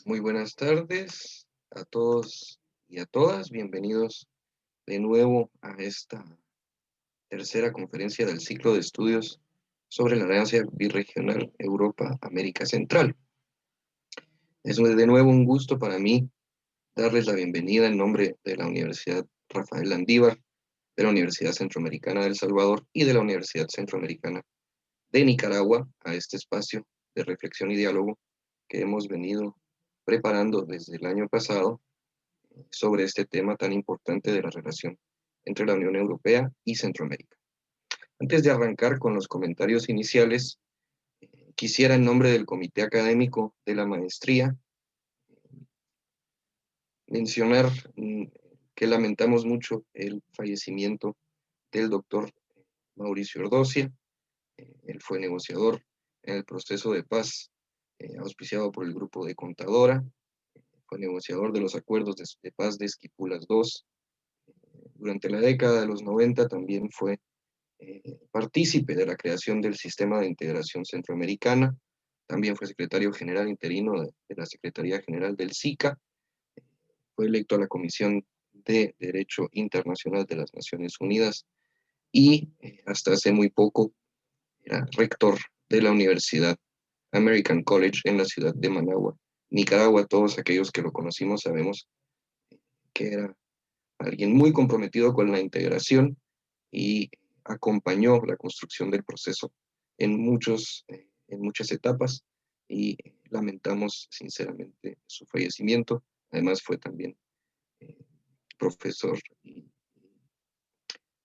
Muy buenas tardes a todos y a todas. Bienvenidos de nuevo a esta tercera conferencia del ciclo de estudios sobre la Alianza Birregional Europa-América Central. Es de nuevo un gusto para mí darles la bienvenida en nombre de la Universidad Rafael Landívar, de la Universidad Centroamericana de El Salvador y de la Universidad Centroamericana de Nicaragua a este espacio de reflexión y diálogo que hemos venido preparando desde el año pasado sobre este tema tan importante de la relación entre la Unión Europea y Centroamérica. Antes de arrancar con los comentarios iniciales, quisiera en nombre del Comité Académico de la Maestría mencionar que lamentamos mucho el fallecimiento del doctor Mauricio Ordocia. Él fue negociador en el proceso de paz auspiciado por el grupo de Contadora, fue negociador de los acuerdos de paz de Esquipulas II. Durante la década de los 90 también fue partícipe de la creación del Sistema de Integración Centroamericana, también fue secretario general interino de la Secretaría General del SICA, fue electo a la Comisión de Derecho Internacional de las Naciones Unidas y hasta hace muy poco era rector de la Universidad American College en la ciudad de Managua, Nicaragua. Todos aquellos que lo conocimos sabemos que era alguien muy comprometido con la integración y acompañó la construcción del proceso en muchas etapas y lamentamos sinceramente su fallecimiento. Además fue también eh, profesor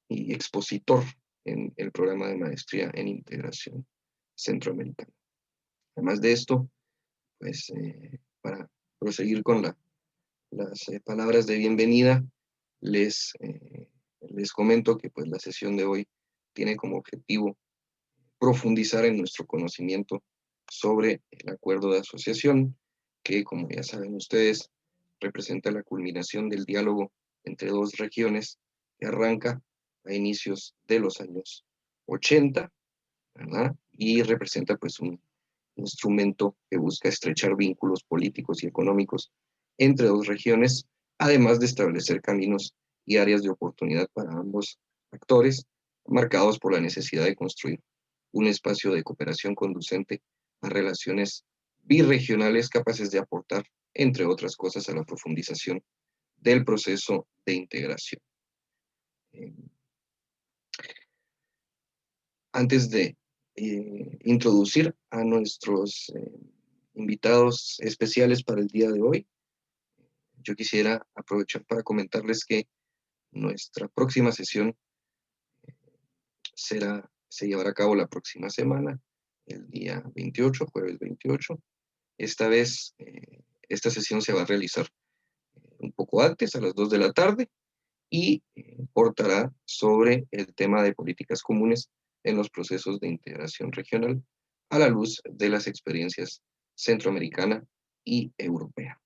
y expositor en el programa de maestría en integración centroamericana. Además de esto, pues para proseguir con las palabras de bienvenida, les, les comento que pues la sesión de hoy tiene como objetivo profundizar en nuestro conocimiento sobre el acuerdo de asociación, que como ya saben ustedes, representa la culminación del diálogo entre dos regiones que arranca a inicios de los años 80, ¿verdad? Y representa pues un instrumento que busca estrechar vínculos políticos y económicos entre dos regiones, además de establecer caminos y áreas de oportunidad para ambos actores, marcados por la necesidad de construir un espacio de cooperación conducente a relaciones birregionales capaces de aportar, entre otras cosas, a la profundización del proceso de integración. Eh, Antes de introducir a nuestros invitados especiales para el día de hoy, yo quisiera aprovechar para comentarles que nuestra próxima sesión se llevará a cabo la próxima semana, el día 28, jueves 28. Esta vez, esta sesión se va a realizar un poco antes, a las 2 de la tarde, y portará sobre el tema de políticas comunes en los procesos de integración regional a la luz de las experiencias centroamericana y europea.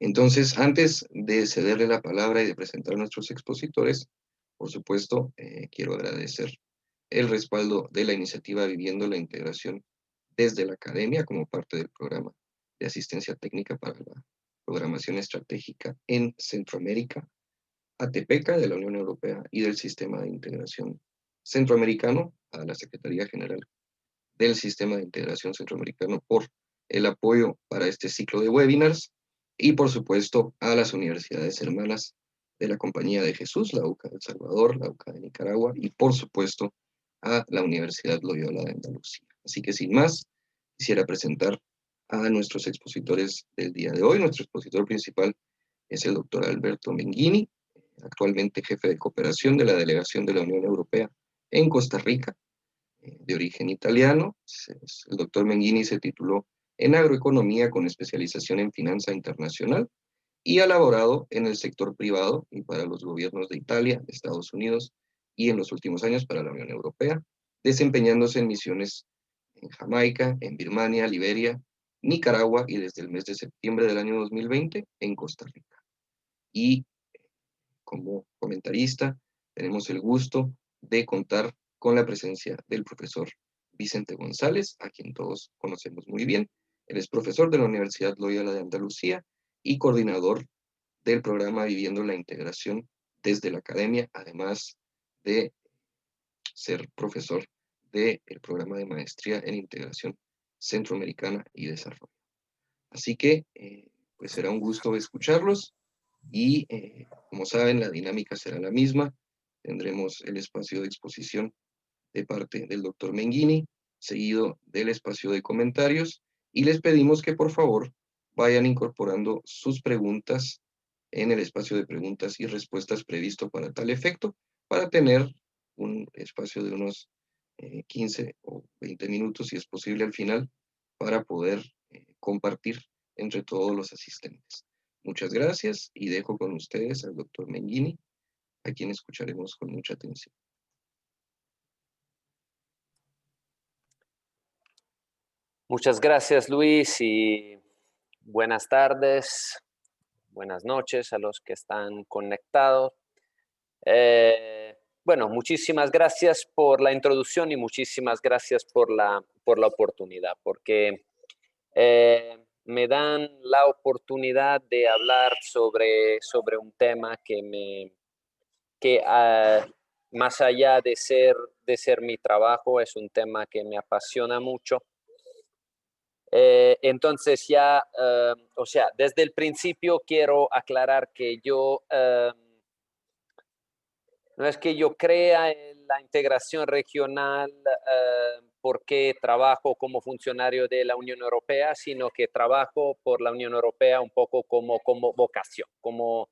Entonces, antes de cederle la palabra y de presentar a nuestros expositores, por supuesto, quiero agradecer el respaldo de la iniciativa Viviendo la Integración desde la Academia como parte del programa de asistencia técnica para la programación estratégica en Centroamérica, ATPECA de la Unión Europea y del Sistema de Integración Centroamericano, a la Secretaría General del Sistema de Integración Centroamericano por el apoyo para este ciclo de webinars y por supuesto a las universidades hermanas de la Compañía de Jesús, la UCA de El Salvador, la UCA de Nicaragua y por supuesto a la Universidad Loyola de Andalucía. Así que sin más, quisiera presentar a nuestros expositores del día de hoy. Nuestro expositor principal es el doctor Alberto Menghini, actualmente jefe de cooperación de la Delegación de la Unión Europea en Costa Rica, de origen italiano. El doctor Menghini se tituló en agroeconomía con especialización en finanza internacional y ha laborado en el sector privado y para los gobiernos de Italia, Estados Unidos y en los últimos años para la Unión Europea, desempeñándose en misiones en Jamaica, en Birmania, Liberia, Nicaragua y desde el mes de septiembre del año 2020 en Costa Rica. Y como comentarista tenemos el gusto de contar con la presencia del profesor Vicente González, a quien todos conocemos muy bien, Él es profesor de la Universidad Loyola de Andalucía y coordinador del programa Viviendo la Integración desde la Academia, además de ser profesor del programa de maestría en Integración Centroamericana y Desarrollo. Así que, pues será un gusto escucharlos y, como saben, la dinámica será la misma. Tendremos el espacio de exposición de parte del doctor Menghini, seguido del espacio de comentarios, y les pedimos que por favor vayan incorporando sus preguntas en el espacio de preguntas y respuestas previsto para tal efecto, para tener un espacio de unos 15 o 20 minutos, si es posible al final, para poder compartir entre todos los asistentes. Muchas gracias y dejo con ustedes al doctor Menghini, a quien escucharemos con mucha atención. Muchas gracias, Luis, y buenas tardes, buenas noches a los que están conectados. Bueno, muchísimas gracias por la introducción y muchísimas gracias por la oportunidad, porque me dan la oportunidad de hablar sobre un tema que más allá de ser mi trabajo, es un tema que me apasiona mucho. Entonces ya, o sea, desde el principio quiero aclarar que yo, no es que yo crea en la integración regional porque trabajo como funcionario de la Unión Europea, sino que trabajo por la Unión Europea un poco como vocación, como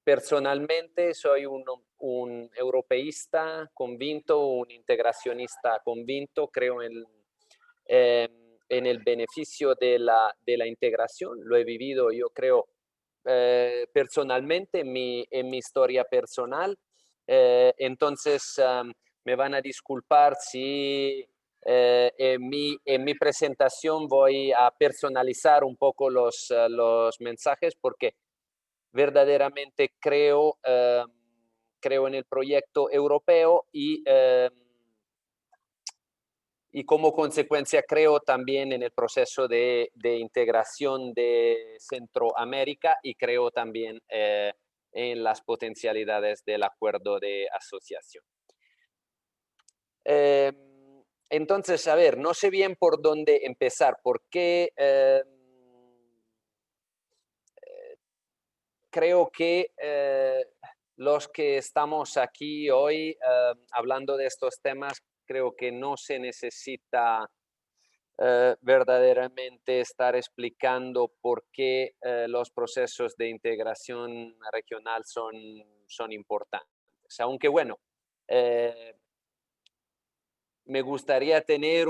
personalmente soy un europeísta convinto, un integracionista convinto, creo eh, en el beneficio de la integración. Lo he vivido, yo creo, personalmente en mi historia personal. Entonces, me van a disculpar si en mi presentación voy a personalizar un poco los mensajes, porque verdaderamente creo en el proyecto europeo y como consecuencia creo también en el proceso de integración de Centroamérica y creo también en las potencialidades del acuerdo de asociación. Entonces, a ver, no sé bien por dónde empezar, porque creo que los que estamos aquí hoy hablando de estos temas, creo que no se necesita verdaderamente estar explicando por qué los procesos de integración regional son importantes. Aunque bueno, me gustaría tener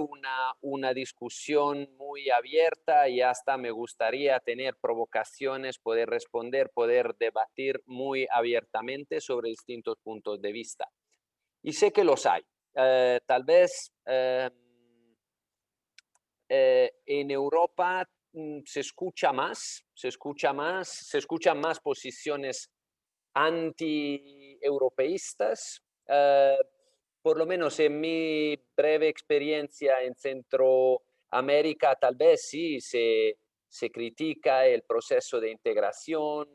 una discusión muy abierta y hasta me gustaría tener provocaciones, poder responder, poder debatir muy abiertamente sobre distintos puntos de vista. Y sé que los hay. Tal vez en Europa se escuchan más posiciones anti-europeístas. Por lo menos en mi breve experiencia en Centroamérica, tal vez sí se critica el proceso de integración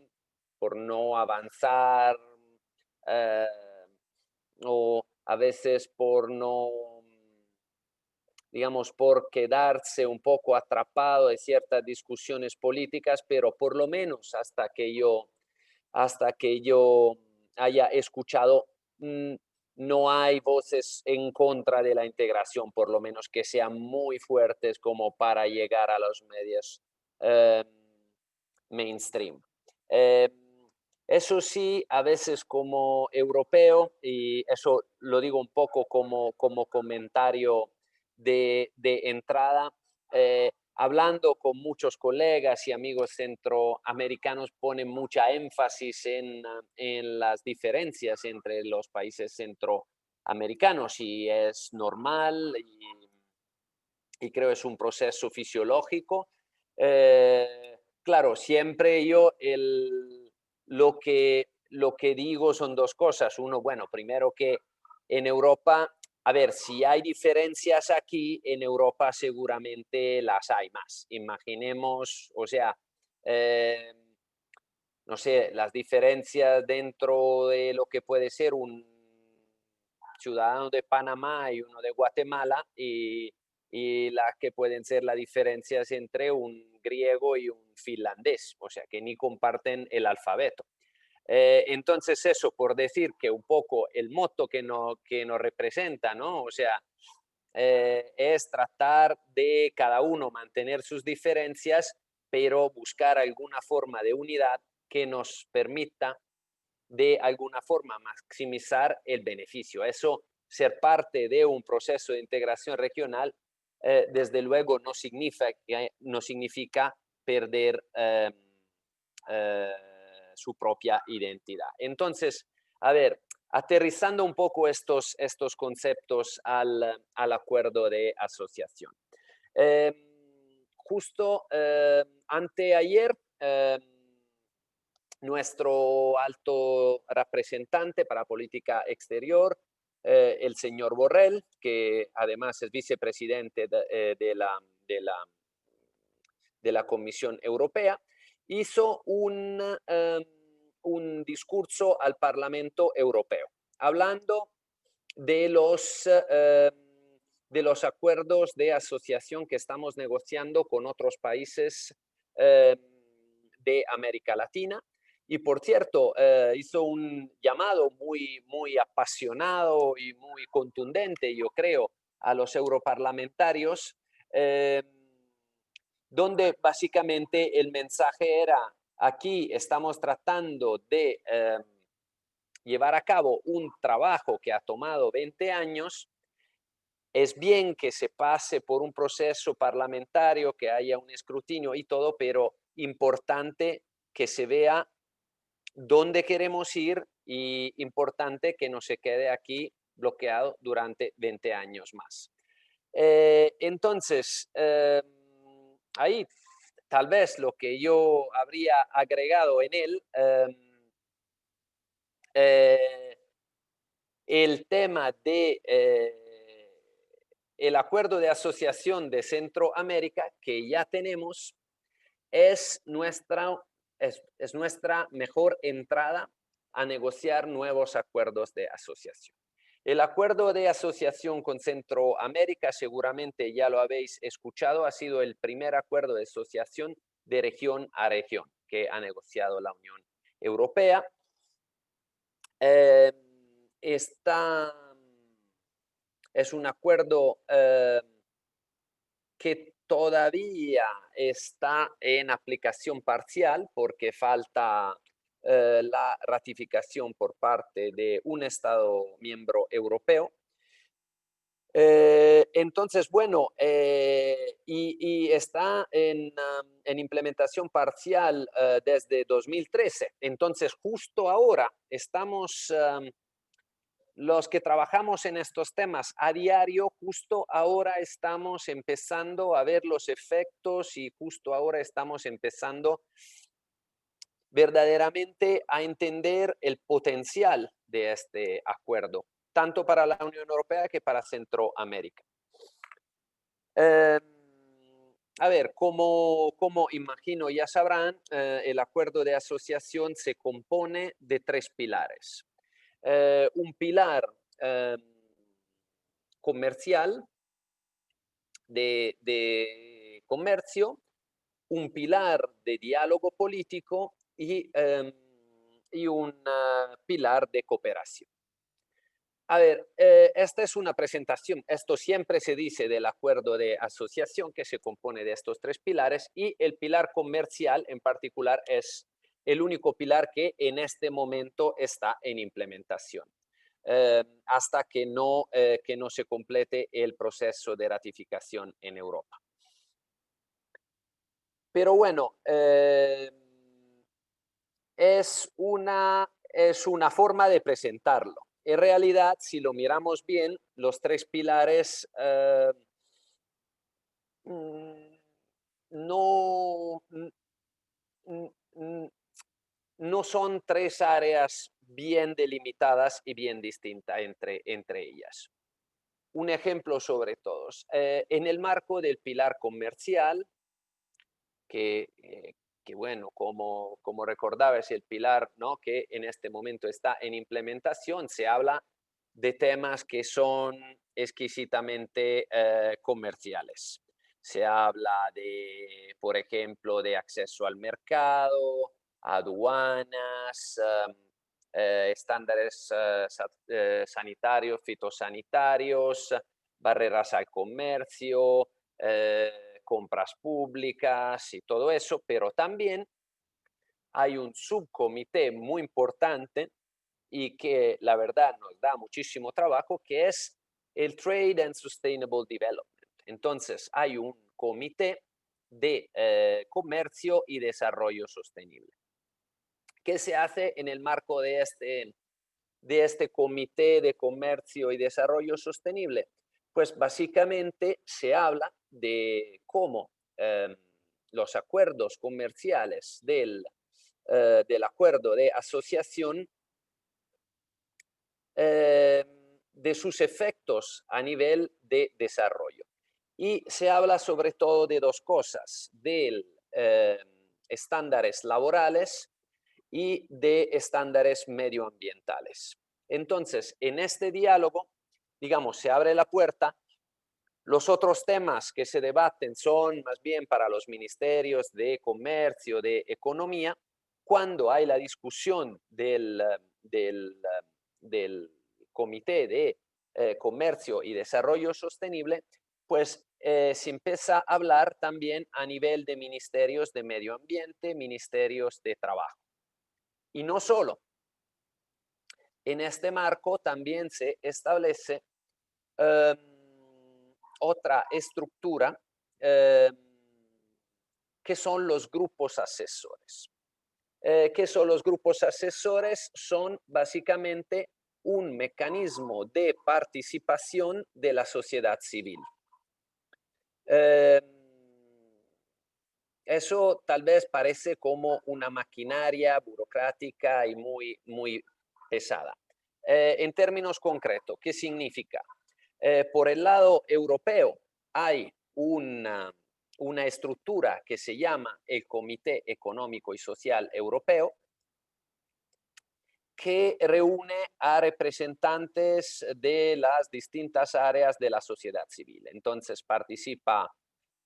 por no avanzar, eh, o a veces por no, digamos, por quedarse un poco atrapado en ciertas discusiones políticas, pero por lo menos hasta que yo haya escuchado, no hay voces en contra de la integración, por lo menos que sean muy fuertes como para llegar a los medios eh, mainstream. Eh, Eso sí, a veces como europeo, y eso lo digo un poco como comentario de entrada, hablando con muchos colegas y amigos centroamericanos, ponen mucha énfasis en las diferencias entre los países centroamericanos y es normal y creo es un proceso fisiológico. Claro, siempre yo lo que digo son dos cosas. Uno, bueno, primero que en Europa a ver, si hay diferencias aquí, en Europa seguramente las hay más. Imaginemos, o sea, eh, no sé, las diferencias dentro de lo que puede ser un ciudadano de Panamá y uno de Guatemala y las que pueden ser las diferencias entre un griego y un finlandés, o sea, que ni comparten el alfabeto. Entonces eso, por decir que un poco el moto que nos representa, ¿no? O sea, es tratar de cada uno mantener sus diferencias, pero buscar alguna forma de unidad que nos permita de alguna forma maximizar el beneficio. Eso, ser parte de un proceso de integración regional, desde luego no significa perder eh, su propia identidad. Entonces, a ver, aterrizando un poco estos conceptos al acuerdo de asociación. Eh, justo anteayer, nuestro alto representante para política exterior, el señor Borrell, que además es vicepresidente de la Comisión Europea, hizo un discurso al Parlamento Europeo, hablando de de los acuerdos de asociación que estamos negociando con otros países de América Latina. Y por cierto, hizo un llamado muy apasionado y muy contundente, yo creo, a los europarlamentarios, donde básicamente el mensaje era, aquí estamos tratando de llevar a cabo un trabajo que ha tomado 20 años. Es bien que se pase por un proceso parlamentario, que haya un escrutinio y todo, pero importante que se vea dónde queremos ir y importante que no se quede aquí bloqueado durante 20 años más. Entonces, ahí tal vez lo que yo habría agregado en él, eh, el tema de el acuerdo de asociación de Centroamérica que ya tenemos es es nuestra mejor entrada a negociar nuevos acuerdos de asociación. El acuerdo de asociación con Centroamérica, seguramente ya lo habéis escuchado, ha sido el primer acuerdo de asociación de región a región que ha negociado la Unión Europea. Eh, está, es un acuerdo que todavía está en aplicación parcial porque falta la ratificación por parte de un Estado miembro europeo. Entonces, bueno, y está en implementación parcial desde 2013. Entonces, justo ahora estamos los que trabajamos en estos temas a diario, justo ahora estamos empezando a ver los efectos y justo ahora estamos empezando verdaderamente a entender el potencial de este acuerdo, tanto para la Unión Europea que para Centroamérica. Eh, a ver, como imagino ya sabrán, el acuerdo de asociación se compone de tres pilares. Un pilar eh, comercial de comercio, un pilar de diálogo político y un pilar de cooperación. A ver, esta es una presentación. Esto siempre se dice del acuerdo de asociación que se compone de estos tres pilares y el pilar comercial en particular es el único pilar que en este momento está en implementación. Hasta que no se complete el proceso de ratificación en Europa. Pero bueno, es una forma de presentarlo. En realidad, si lo miramos bien, los tres pilares mm, no, no son tres áreas bien delimitadas y bien distintas entre ellas. un ejemplo sobre todos. En el marco del pilar comercial, que, eh, que bueno, como recordaba, es el pilar, ¿no?, que en este momento está en implementación, se habla de temas que son exquisitamente comerciales. Se habla de, por ejemplo, de acceso al mercado, aduanas, estándares sanitarios, fitosanitarios, barreras al comercio, compras públicas y todo eso, pero también hay un subcomité muy importante y que la verdad nos da muchísimo trabajo, que es el Trade and Sustainable Development. Entonces, hay un comité de comercio y desarrollo sostenible. ¿Qué se hace en el marco de este comité de comercio y desarrollo sostenible? Pues básicamente se habla de cómo los acuerdos comerciales del acuerdo de asociación, eh, de sus efectos a nivel de desarrollo. Y se habla sobre todo de dos cosas, de estándares laborales y de estándares medioambientales. Entonces, en este diálogo, digamos, se abre la puerta. Los otros temas que se debaten son más bien para los ministerios de comercio, de economía. Cuando hay la discusión del comité de comercio y desarrollo sostenible, pues se empieza a hablar también a nivel de ministerios de medio ambiente, ministerios de trabajo. Y no solo, en este marco también se establece otra estructura, que son los grupos asesores. ¿Qué son los grupos asesores? Son básicamente un mecanismo de participación de la sociedad civil. Eh, Eso tal vez parece como una maquinaria burocrática y muy pesada. En términos concretos, ¿qué significa? Por el lado europeo hay una estructura que se llama el Comité Económico y Social Europeo, que reúne a representantes de las distintas áreas de la sociedad civil. Entonces participa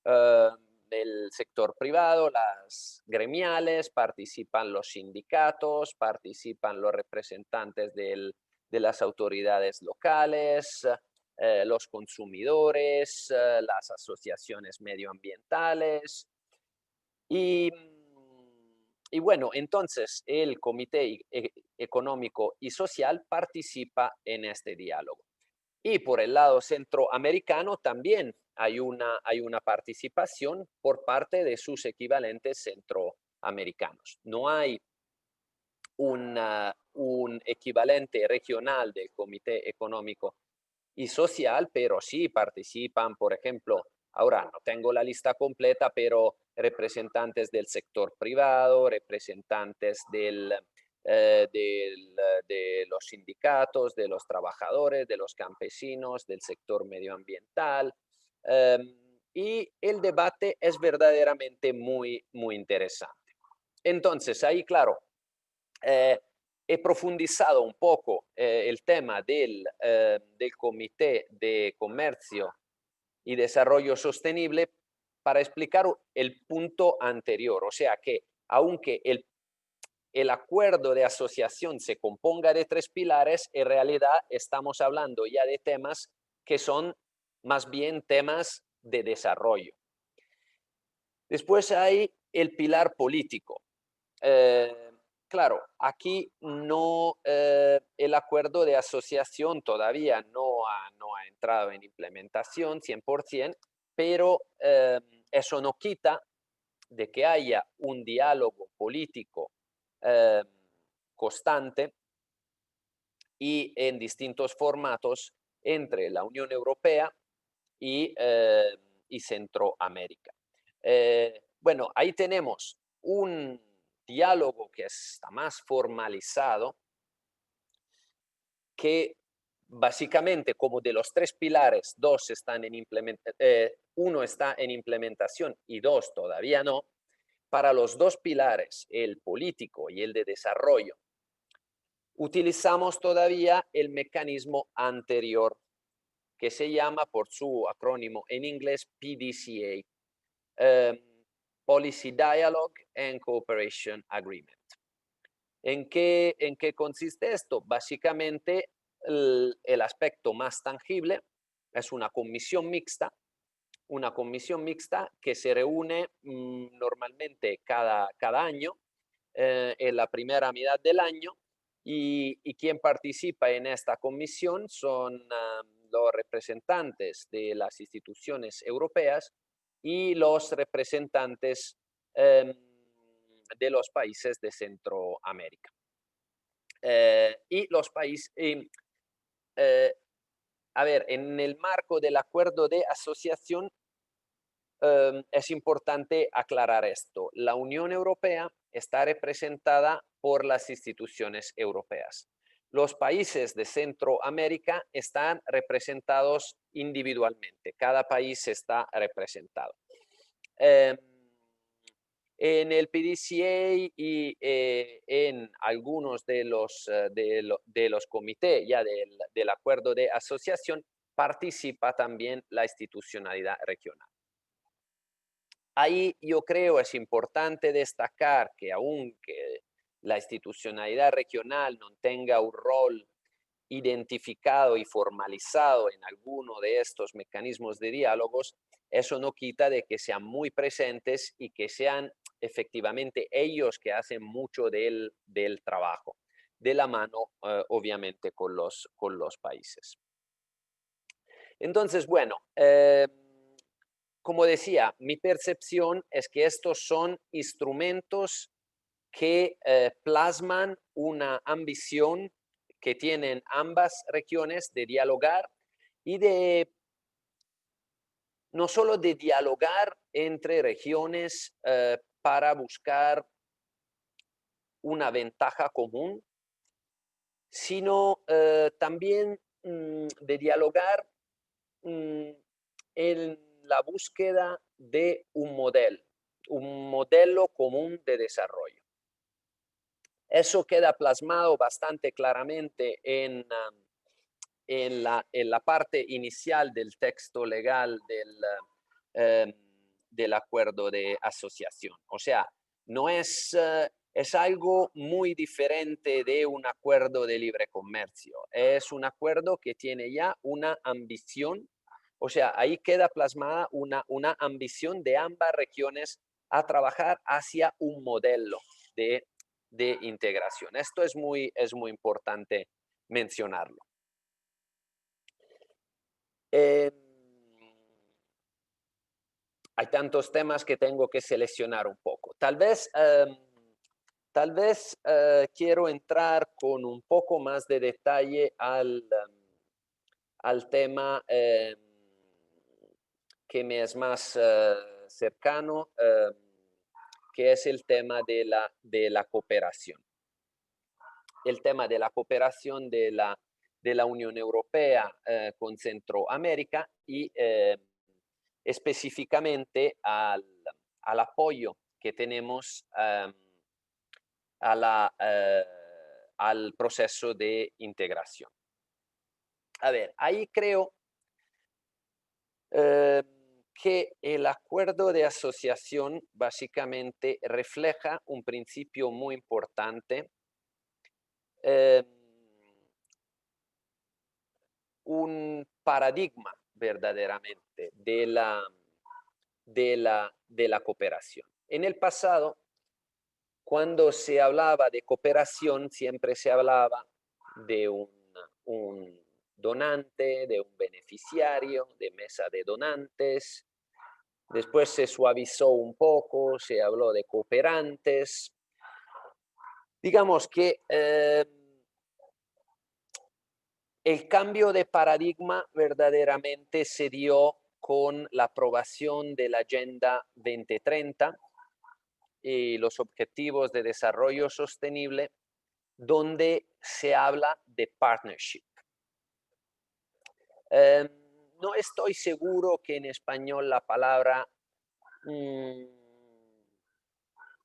eh, el sector privado, las gremiales, participan los sindicatos, participan los representantes de las autoridades locales, los consumidores, las asociaciones medioambientales. Y, y bueno, entonces el Comité Económico y Social participa en este diálogo. Y por el lado centroamericano también hay una participación por parte de sus equivalentes centroamericanos. No hay un equivalente regional del Comité Económico y Social, pero sí participan, por ejemplo, ahora no tengo la lista completa, pero representantes del sector privado, representantes de los sindicatos, de los trabajadores, de los campesinos, del sector medioambiental. Y el debate es verdaderamente muy interesante. Entonces, ahí, claro, he profundizado un poco el tema del Comité de Comercio y Desarrollo Sostenible para explicar el punto anterior. O sea que aunque el acuerdo de asociación se componga de tres pilares, en realidad estamos hablando ya de temas que son más bien temas de desarrollo. Después hay el pilar político. Claro, aquí no, el acuerdo de asociación todavía no ha entrado en implementación 100%, pero eso no quita de que haya un diálogo político eh, constante y en distintos formatos entre la Unión Europea y Centroamérica. Bueno, ahí tenemos un diálogo que está más formalizado, que básicamente, como de los 3 pilares, uno está en implementación y 2 todavía no, para los 2 pilares, el político y el de desarrollo, utilizamos todavía el mecanismo anterior, que se llama por su acrónimo en inglés PDCA, Policy Dialogue and Cooperation Agreement. ¿En qué consiste esto? Básicamente, el aspecto más tangible es una comisión mixta que se reúne normalmente cada año, en la primera mitad del año, y quien participa en esta comisión son los representantes de las instituciones europeas y los representantes de los países de Centroamérica. A ver, en el marco del acuerdo de asociación, es importante aclarar esto. La Unión Europea está representada por las instituciones europeas. Los países de Centroamérica están representados individualmente. Cada país está representado. En el PDCA y en algunos de los comités ya del acuerdo de asociación participa también la institucionalidad regional. Ahí yo creo es importante destacar que aunque la institucionalidad regional no tenga un rol identificado y formalizado en alguno de estos mecanismos de diálogos, eso no quita de que sean muy presentes y que sean efectivamente ellos que hacen mucho del trabajo, de la mano, obviamente, con los países. Entonces, bueno, como decía, mi percepción es que estos son instrumentos que plasman una ambición que tienen ambas regiones de dialogar y no solo de dialogar entre regiones para buscar una ventaja común, sino también de dialogar en la búsqueda de un modelo común de desarrollo. Eso queda plasmado bastante claramente en la parte inicial del texto legal del acuerdo de asociación. O sea, no es algo muy diferente de un acuerdo de libre comercio. Es un acuerdo que tiene ya una ambición, o sea, ahí queda plasmada una ambición de ambas regiones a trabajar hacia un modelo de integración. Esto es muy importante mencionarlo. Hay tantos temas que tengo que seleccionar un poco. Tal vez quiero entrar con un poco más de detalle al tema que me es más cercano, que es el tema de la cooperación. El tema de la cooperación de la Unión Europea con Centroamérica y específicamente al apoyo que tenemos al proceso de integración. A ver, ahí creo que el acuerdo de asociación básicamente refleja un principio muy importante, un paradigma verdaderamente de la cooperación. En el pasado, cuando se hablaba de cooperación, siempre se hablaba de un donante, de un beneficiario, de mesa de donantes. Después se suavizó un poco, se habló de cooperantes. Digamos que el cambio de paradigma verdaderamente se dio con la aprobación de la Agenda 2030 y los Objetivos de Desarrollo Sostenible, donde se habla de partnership. Em, no estoy seguro que en español la palabra mm,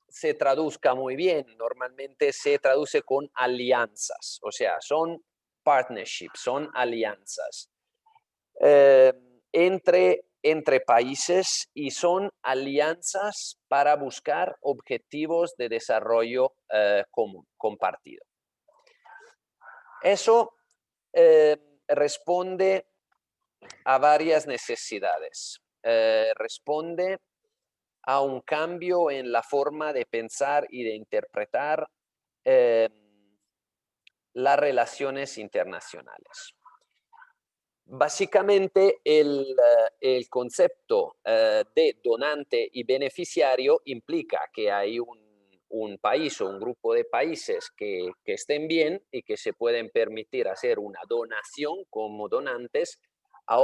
se traduzca muy bien. Normalmente se traduce con alianzas, o sea, son partnerships, son alianzas eh, entre países y son alianzas para buscar objetivos de desarrollo común, compartido. Eso eh, responde a varias necesidades. Responde a un cambio en la forma de pensar y de interpretar eh, las relaciones internacionales. Básicamente, el concepto de donante y beneficiario implica que hay un país o un grupo de países que estén bien y que se pueden permitir hacer una donación como donantes a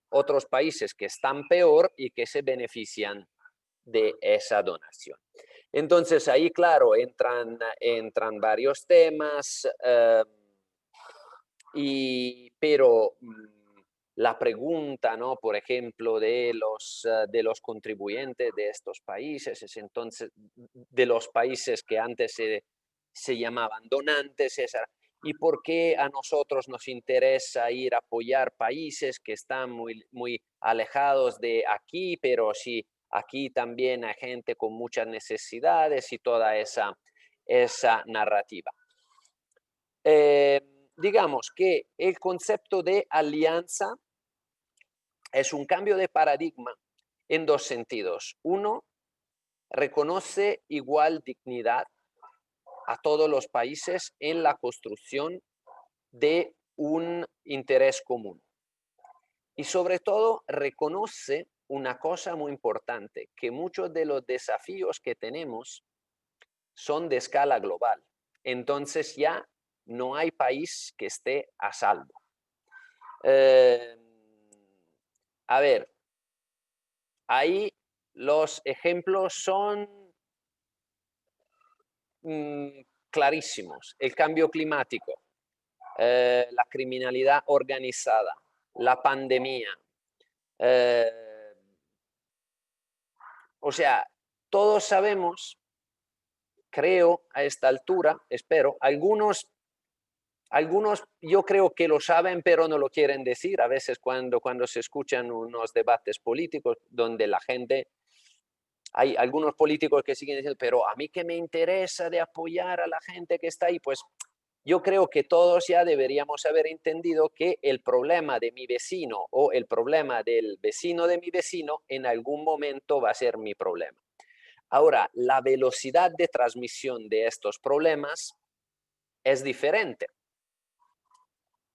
otros países que están peor y que se benefician de esa donación. Entonces ahí, claro, entran varios temas, pero la pregunta, ¿no? Por ejemplo, de los contribuyentes de estos países, es entonces de los países que antes se llamaban donantes, ¿y por qué a nosotros nos interesa ir a apoyar países que están muy, muy alejados de aquí, pero sí aquí también hay gente con muchas necesidades y toda esa narrativa? Eh, digamos que el concepto de alianza es un cambio de paradigma en dos sentidos. Uno, reconoce igual dignidad a todos los países en la construcción de un interés común. Y sobre todo, reconoce una cosa muy importante, que muchos de los desafíos que tenemos son de escala global. Entonces ya no hay país que esté a salvo. Eh, a ver, ahí los ejemplos son mm, clarísimos. El cambio climático, la criminalidad organizada, la pandemia. Eh, o sea, todos sabemos, creo, a esta altura, espero, algunos yo creo que lo saben, pero no lo quieren decir. A veces cuando se escuchan unos debates políticos donde la gente, hay algunos políticos que siguen diciendo, pero a mí que me interesa de apoyar a la gente que está ahí, pues yo creo que todos ya deberíamos haber entendido que el problema de mi vecino o el problema del vecino de mi vecino en algún momento va a ser mi problema. Ahora, la velocidad de transmisión de estos problemas es diferente.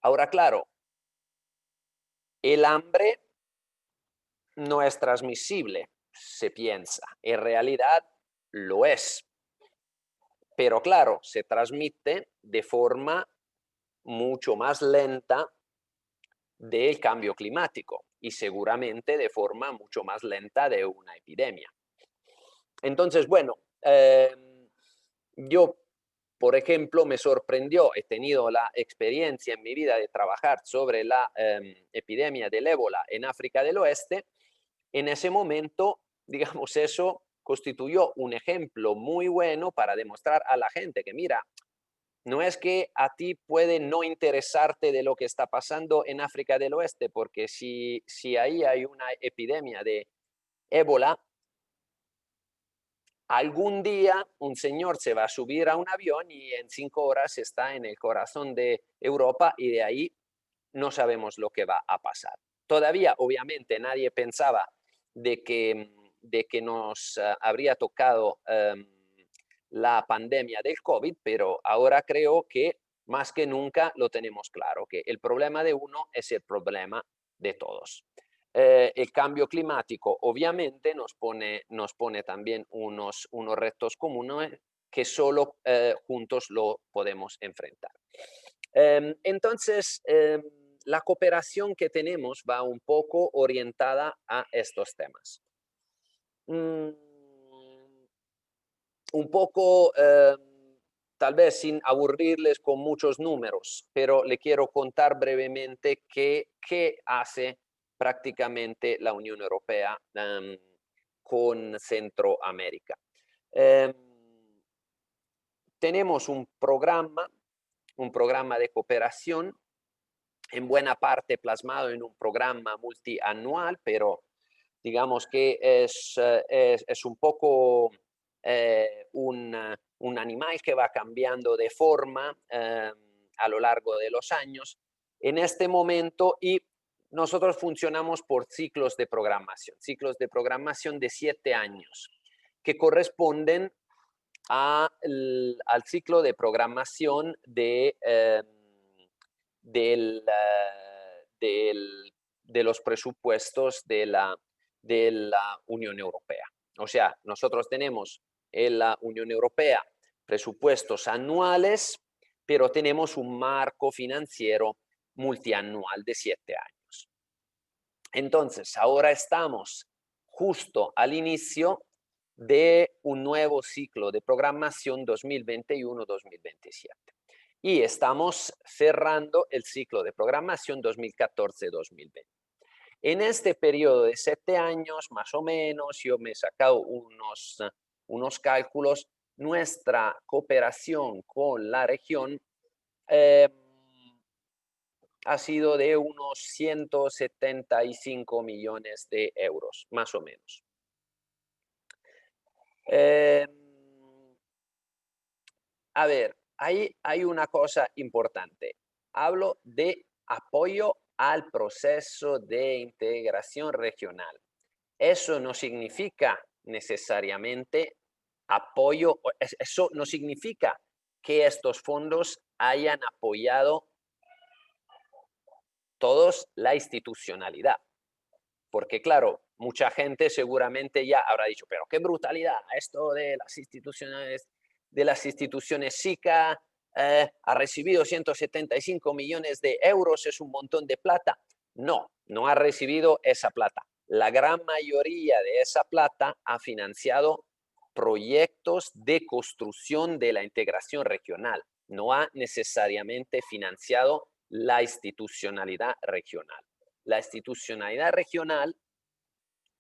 Ahora, claro, el hambre no es transmisible, se piensa. En realidad lo es. Pero claro, se transmite de forma mucho más lenta del cambio climático y seguramente de forma mucho más lenta de una epidemia. Entonces, bueno, yo, por ejemplo, me sorprendió, he tenido la experiencia en mi vida de trabajar sobre la epidemia del ébola en África del Oeste. En ese momento, digamos, eso constituyó un ejemplo muy bueno para demostrar a la gente que, mira, no es que a ti puede no interesarte de lo que está pasando en África del Oeste, porque si ahí hay una epidemia de ébola, algún día un señor se va a subir a un avión y en 5 horas está en el corazón de Europa y de ahí no sabemos lo que va a pasar. Todavía, obviamente, nadie pensaba de que nos habría tocado la pandemia del COVID, pero ahora creo que más que nunca lo tenemos claro, que el problema de uno es el problema de todos. El cambio climático obviamente nos pone también unos retos comunes que solo juntos lo podemos enfrentar. Entonces, la cooperación que tenemos va un poco orientada a estos temas. Mm, un poco tal vez sin aburrirles con muchos números, pero le quiero contar brevemente qué hace prácticamente la Unión Europea con Centroamérica. Em, Tenemos un programa de cooperación, en buena parte plasmado en un programa multianual, pero digamos que es un poco un animal que va cambiando de forma a lo largo de los años. En este momento, y nosotros funcionamos por ciclos de programación de 7 años, que corresponden al ciclo de programación de los presupuestos de la Unión Europea. O sea, nosotros tenemos en la Unión Europea presupuestos anuales, pero tenemos un marco financiero multianual de 7 años. Entonces, ahora estamos justo al inicio de un nuevo ciclo de programación 2021-2027. Y estamos cerrando el ciclo de programación 2014-2020. En este periodo de 7 años, más o menos, yo me he sacado unos cálculos, nuestra cooperación con la región eh, ha sido de unos 175 millones de euros, más o menos. Eh, a ver, hay una cosa importante. Hablo de apoyo al proceso de integración regional. Eso no significa necesariamente apoyo, eso no significa que estos fondos hayan apoyado todos la institucionalidad. Porque claro, mucha gente seguramente ya habrá dicho, pero qué brutalidad, esto de las instituciones SICA ha recibido 175 millones de euros, es un montón de plata. No, no ha recibido esa plata. La gran mayoría de esa plata ha financiado proyectos de construcción de la integración regional. No ha necesariamente financiado la institucionalidad regional. La institucionalidad regional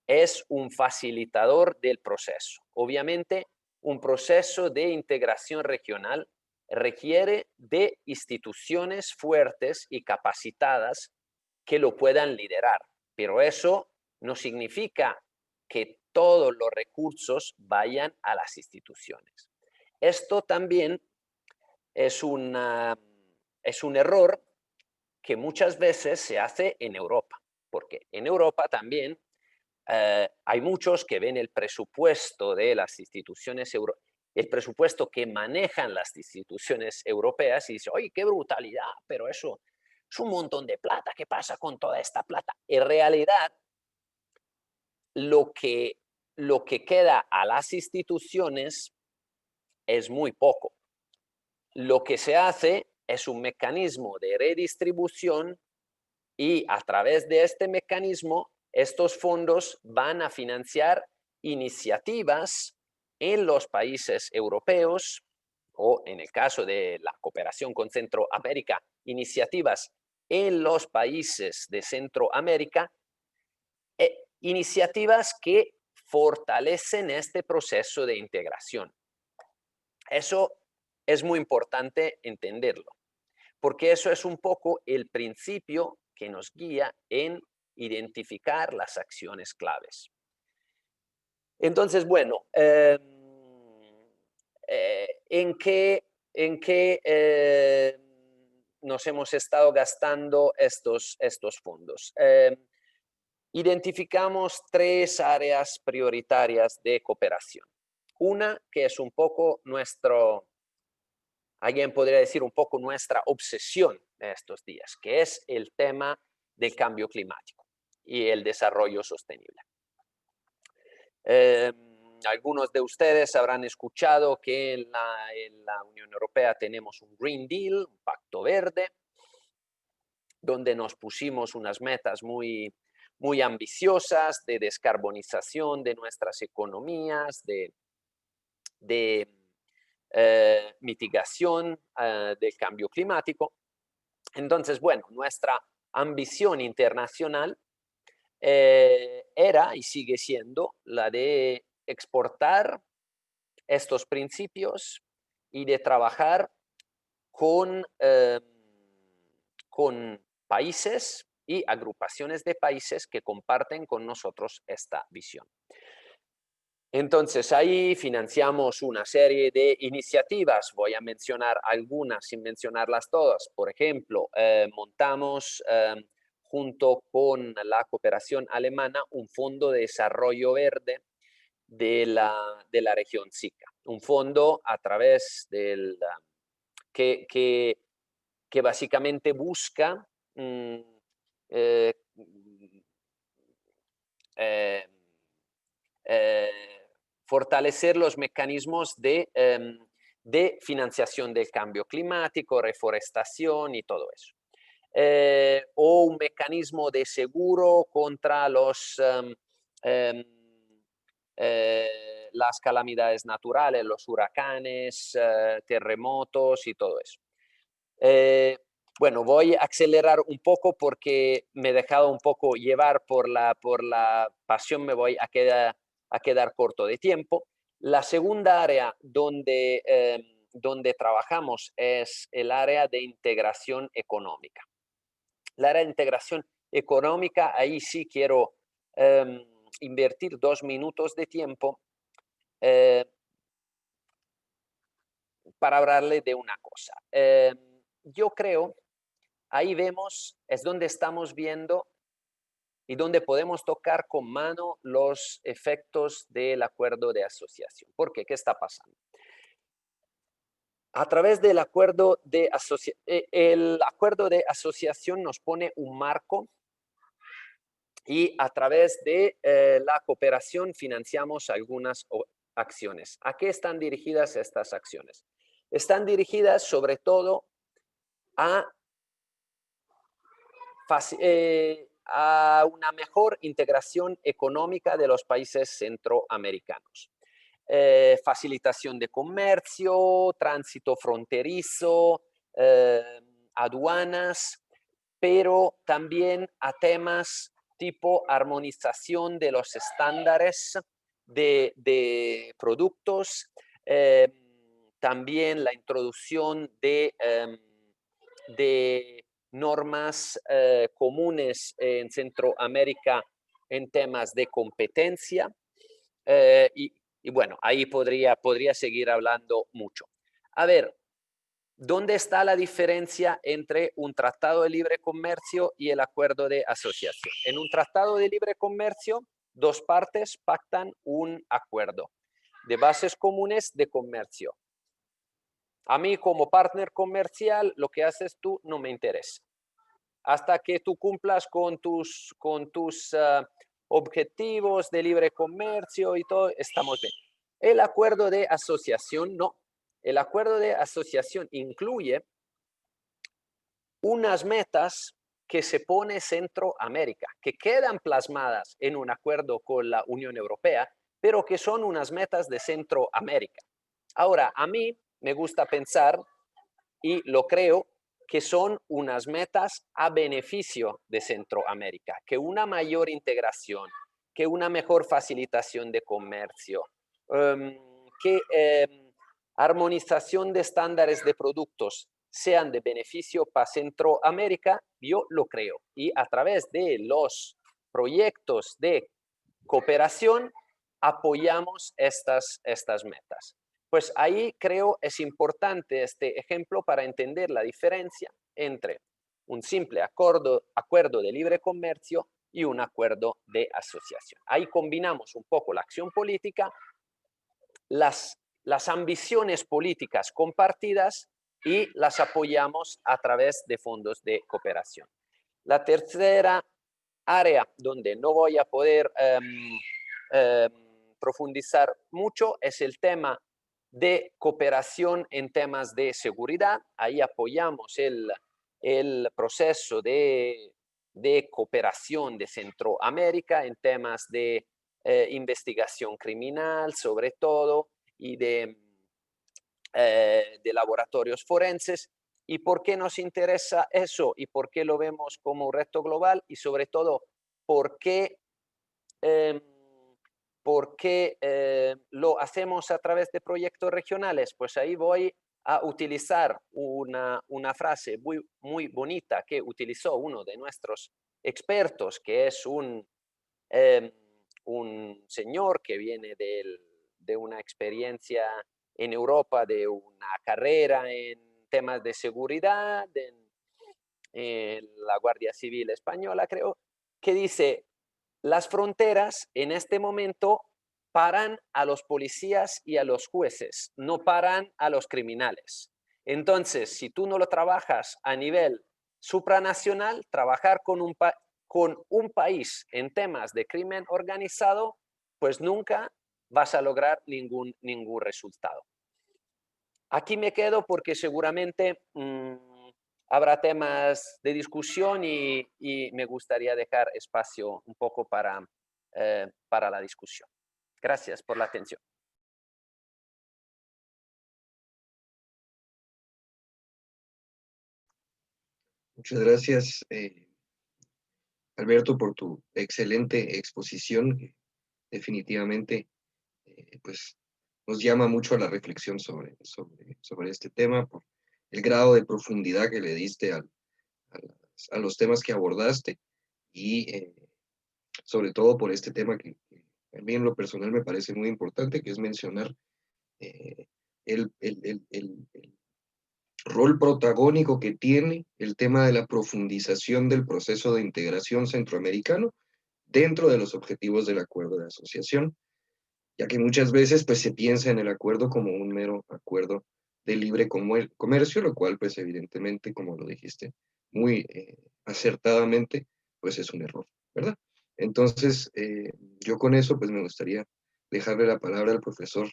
es un facilitador del proceso. Obviamente, un proceso de integración regional requiere de instituciones fuertes y capacitadas que lo puedan liderar, pero eso no significa que todos los recursos vayan a las instituciones. Esto también es un error que muchas veces se hace en Europa, porque en Europa también hay muchos que ven el presupuesto de las instituciones europeas, el presupuesto que manejan las instituciones europeas y dicen, oye, qué brutalidad, pero eso es un montón de plata, ¿qué pasa con toda esta plata? En realidad, lo que, lo que queda a las instituciones es muy poco. Lo que se hace es un mecanismo de redistribución y a través de este mecanismo, estos fondos van a financiar iniciativas en los países europeos o, en el caso de la cooperación con Centroamérica, iniciativas en los países de Centroamérica, iniciativas que fortalecen este proceso de integración. Eso es muy importante entenderlo, porque eso es un poco el principio que nos guía en identificar las acciones claves. Entonces, bueno, ¿en qué nos hemos estado gastando estos fondos? Identificamos 3 áreas prioritarias de cooperación. Una que es un poco alguien podría decir un poco nuestra obsesión de estos días, que es el tema del cambio climático y el desarrollo sostenible. Algunos de ustedes habrán escuchado que en la Unión Europea tenemos un Green Deal, un pacto verde, donde nos pusimos unas metas muy, muy ambiciosas de descarbonización de nuestras economías, de mitigación del cambio climático. Entonces, bueno, nuestra ambición internacional era y sigue siendo la de exportar estos principios y de trabajar con países y agrupaciones de países que comparten con nosotros esta visión. Entonces ahí financiamos una serie de iniciativas, voy a mencionar algunas sin mencionarlas todas. Por ejemplo, montamos junto con la cooperación alemana un fondo de desarrollo verde de la región SICA. Un fondo a través que básicamente busca mm, eh, eh, eh, fortalecer los mecanismos de financiación del cambio climático, reforestación y todo eso. O un mecanismo de seguro contra las calamidades naturales, los huracanes, terremotos y todo eso. Bueno, voy a acelerar un poco porque me he dejado un poco llevar por la pasión, me voy a quedar corto de tiempo. La segunda área donde trabajamos es el área de integración económica. La área de integración económica, ahí sí quiero invertir 2 minutos de tiempo eh, para hablarle de una cosa. Yo creo, ahí vemos, es donde estamos viendo y donde podemos tocar con mano los efectos del acuerdo de asociación. ¿Por qué? ¿Qué está pasando? A través del acuerdo de asociación, el acuerdo de asociación nos pone un marco y a través de la cooperación financiamos algunas acciones. ¿A qué están dirigidas estas acciones? Están dirigidas sobre todo a una mejor integración económica de los países centroamericanos. Facilitación de comercio, tránsito fronterizo, aduanas, pero también a temas tipo armonización de los estándares de productos, también la introducción de normas comunes en Centroamérica en temas de competencia. Y bueno, ahí podría seguir hablando mucho. A ver, ¿dónde está la diferencia entre un tratado de libre comercio y el acuerdo de asociación? En un tratado de libre comercio, dos partes pactan un acuerdo de bases comunes de comercio. A mí como partner comercial, lo que haces tú no me interesa. Hasta que tú cumplas con tus objetivos de libre comercio y todo, estamos bien. El acuerdo de asociación no. El acuerdo de asociación incluye unas metas que se pone Centroamérica, que quedan plasmadas en un acuerdo con la Unión Europea, pero que son unas metas de Centroamérica. Ahora, a mí me gusta pensar, y lo creo, que son unas metas a beneficio de Centroamérica, que una mayor integración, que una mejor facilitación de comercio, que armonización de estándares de productos sean de beneficio para Centroamérica, yo lo creo. Y a través de los proyectos de cooperación apoyamos estas metas. Pues ahí creo es importante este ejemplo para entender la diferencia entre un simple acuerdo de libre comercio y un acuerdo de asociación. Ahí combinamos un poco la acción política, las ambiciones políticas compartidas y las apoyamos a través de fondos de cooperación. La tercera área donde no voy a poder profundizar mucho es el tema de cooperación en temas de seguridad. Ahí apoyamos el proceso de cooperación de Centroamérica en temas de investigación criminal, sobre todo, y de de laboratorios forenses. ¿Y por qué nos interesa eso? ¿Y por qué lo vemos como un reto global? Y sobre todo, ¿por qué, em, lo hacemos a través de proyectos regionales? Pues ahí voy a utilizar una frase muy, muy bonita que utilizó uno de nuestros expertos, que es em, un señor que viene de una experiencia en Europa, de una carrera en temas de seguridad, en la Guardia Civil Española, creo, que dice, las fronteras en este momento paran a los policías y a los jueces, no paran a los criminales. Entonces, si tú no lo trabajas a nivel supranacional, trabajar con un país en temas de crimen organizado, pues nunca vas a lograr ningún resultado. Aquí me quedo porque seguramente habrá temas de discusión y me gustaría dejar espacio un poco para la discusión. Gracias por la atención. Muchas gracias, Alberto, por tu excelente exposición. Definitivamente, pues, nos llama mucho a la reflexión sobre este tema, por el grado de profundidad que le diste a los temas que abordaste y sobre todo por este tema que a mí en lo personal me parece muy importante, que es mencionar eh, el rol protagónico que tiene el tema de la profundización del proceso de integración centroamericano dentro de los objetivos del acuerdo de asociación, ya que muchas veces pues se piensa en el acuerdo como un mero acuerdo de libre comercio, lo cual pues evidentemente, como lo dijiste muy acertadamente, pues es un error, ¿verdad? Entonces, yo con eso pues me gustaría dejarle la palabra al profesor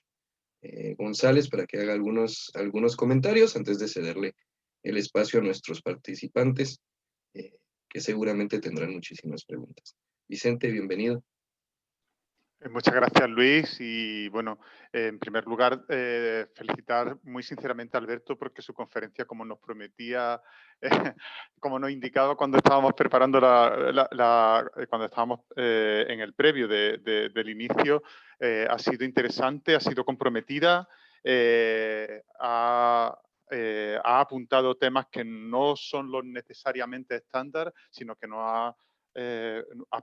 González para que haga algunos comentarios antes de cederle el espacio a nuestros participantes, que seguramente tendrán muchísimas preguntas. Vicente, bienvenido. Muchas gracias, Luis. Y bueno, en primer lugar, felicitar muy sinceramente a Alberto porque su conferencia, como nos prometía, como nos indicaba cuando estábamos preparando cuando estábamos en el previo del inicio, ha sido interesante, ha sido comprometida, ha apuntado temas que no son los necesariamente estándar, sino que nos ha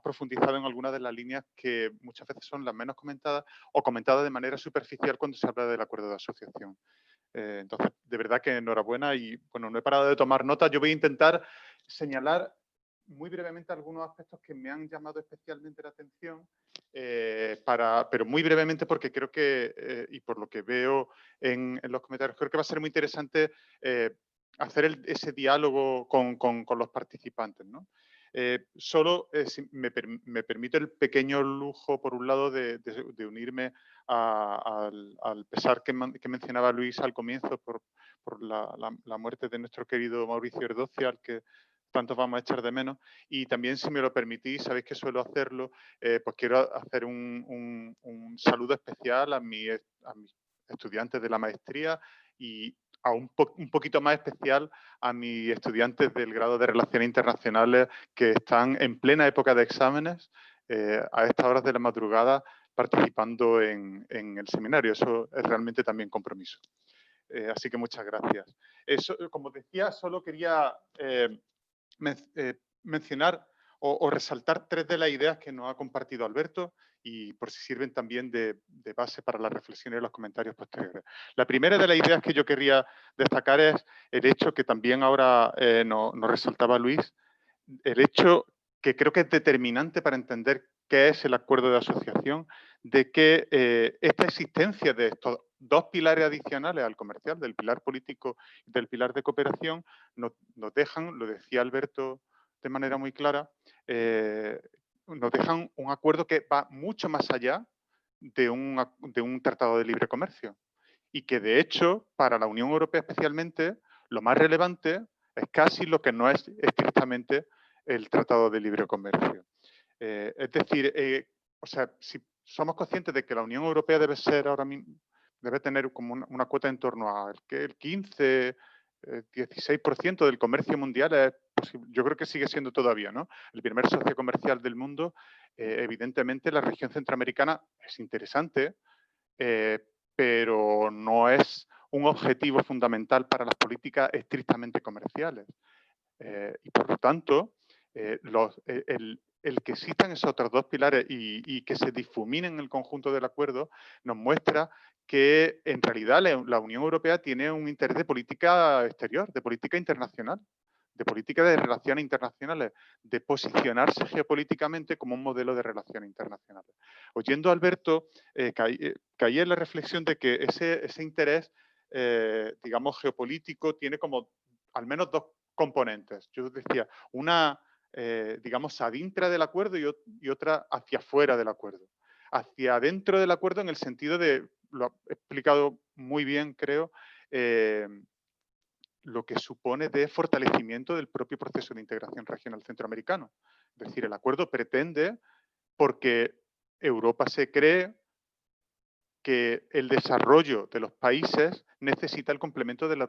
profundizado en algunas de las líneas que muchas veces son las menos comentadas o comentadas de manera superficial cuando se habla del acuerdo de asociación. Entonces, de verdad que enhorabuena y bueno, no he parado de tomar notas. Yo voy a intentar señalar muy brevemente algunos aspectos que me han llamado especialmente la atención, pero muy brevemente porque creo que, y por lo que veo en los comentarios, creo que va a ser muy interesante hacer ese diálogo con los participantes, ¿no? Solo si me permito el pequeño lujo, por un lado, de unirme al pesar que mencionaba Luis al comienzo por la muerte de nuestro querido Mauricio Erdozzi, al que tanto vamos a echar de menos. Y también, si me lo permitís, sabéis que suelo hacerlo, pues quiero hacer un saludo especial a mis estudiantes de la maestría y un poquito más especial a mis estudiantes del grado de Relaciones Internacionales que están en plena época de exámenes a estas horas de la madrugada participando en el seminario. Eso es realmente también compromiso. Así que muchas gracias. Como decía, solo quería mencionar o resaltar tres de las ideas que nos ha compartido Alberto y por si sirven también de base para las reflexiones y los comentarios posteriores. La primera de las ideas que yo quería destacar es el hecho que también ahora nos resaltaba Luis, el hecho que creo que es determinante para entender qué es el acuerdo de asociación, de que esta existencia de estos dos pilares adicionales al comercial, del pilar político y del pilar de cooperación, nos dejan, lo decía Alberto de manera muy clara, nos dejan un acuerdo que va mucho más allá de un tratado de libre comercio. Y que de hecho, para la Unión Europea especialmente, lo más relevante es casi lo que no es estrictamente el Tratado de Libre Comercio. Es decir, o sea, si somos conscientes de que la Unión Europea debe ser ahora mismo, debe tener como una cuota en torno a el 15, 16% del comercio mundial. Yo creo que sigue siendo todavía, ¿no?, el primer socio comercial del mundo. Evidentemente, la región centroamericana es interesante, pero no es un objetivo fundamental para las políticas estrictamente comerciales. Y por lo tanto, el que existan esos otros dos pilares y que se difuminen el conjunto del acuerdo nos muestra que en realidad la Unión Europea tiene un interés de política exterior, de política internacional, de política de relaciones internacionales, de posicionarse geopolíticamente como un modelo de relaciones internacionales. Oyendo a Alberto, caí en la reflexión de que ese interés, digamos, geopolítico tiene como al menos dos componentes. Yo decía, una, digamos, adintra del acuerdo y otra hacia afuera del acuerdo. Hacia adentro del acuerdo en el sentido de, lo ha explicado muy bien, creo, lo que supone de fortalecimiento del propio proceso de integración regional centroamericano. Es decir, el acuerdo pretende, porque Europa se cree que el desarrollo de los países necesita el complemento del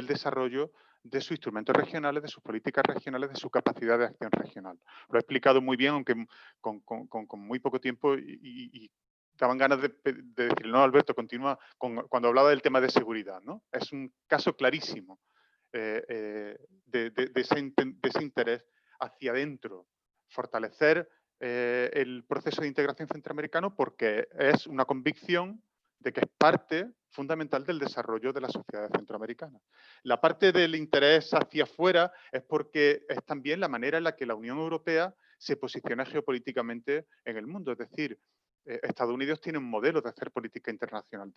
desarrollo de sus instrumentos regionales, de sus políticas regionales, de su capacidad de acción regional. Lo he explicado muy bien, aunque con muy poco tiempo, y daban ganas de decir, no, Alberto, continúa cuando hablaba del tema de seguridad, ¿no? Es un caso clarísimo de ese interés hacia adentro, fortalecer el proceso de integración centroamericano, porque es una convicción de que es parte fundamental del desarrollo de las sociedades centroamericanas. La parte del interés hacia afuera es porque es también la manera en la que la Unión Europea se posiciona geopolíticamente en el mundo. Es decir, Estados Unidos tiene un modelo de hacer política internacional,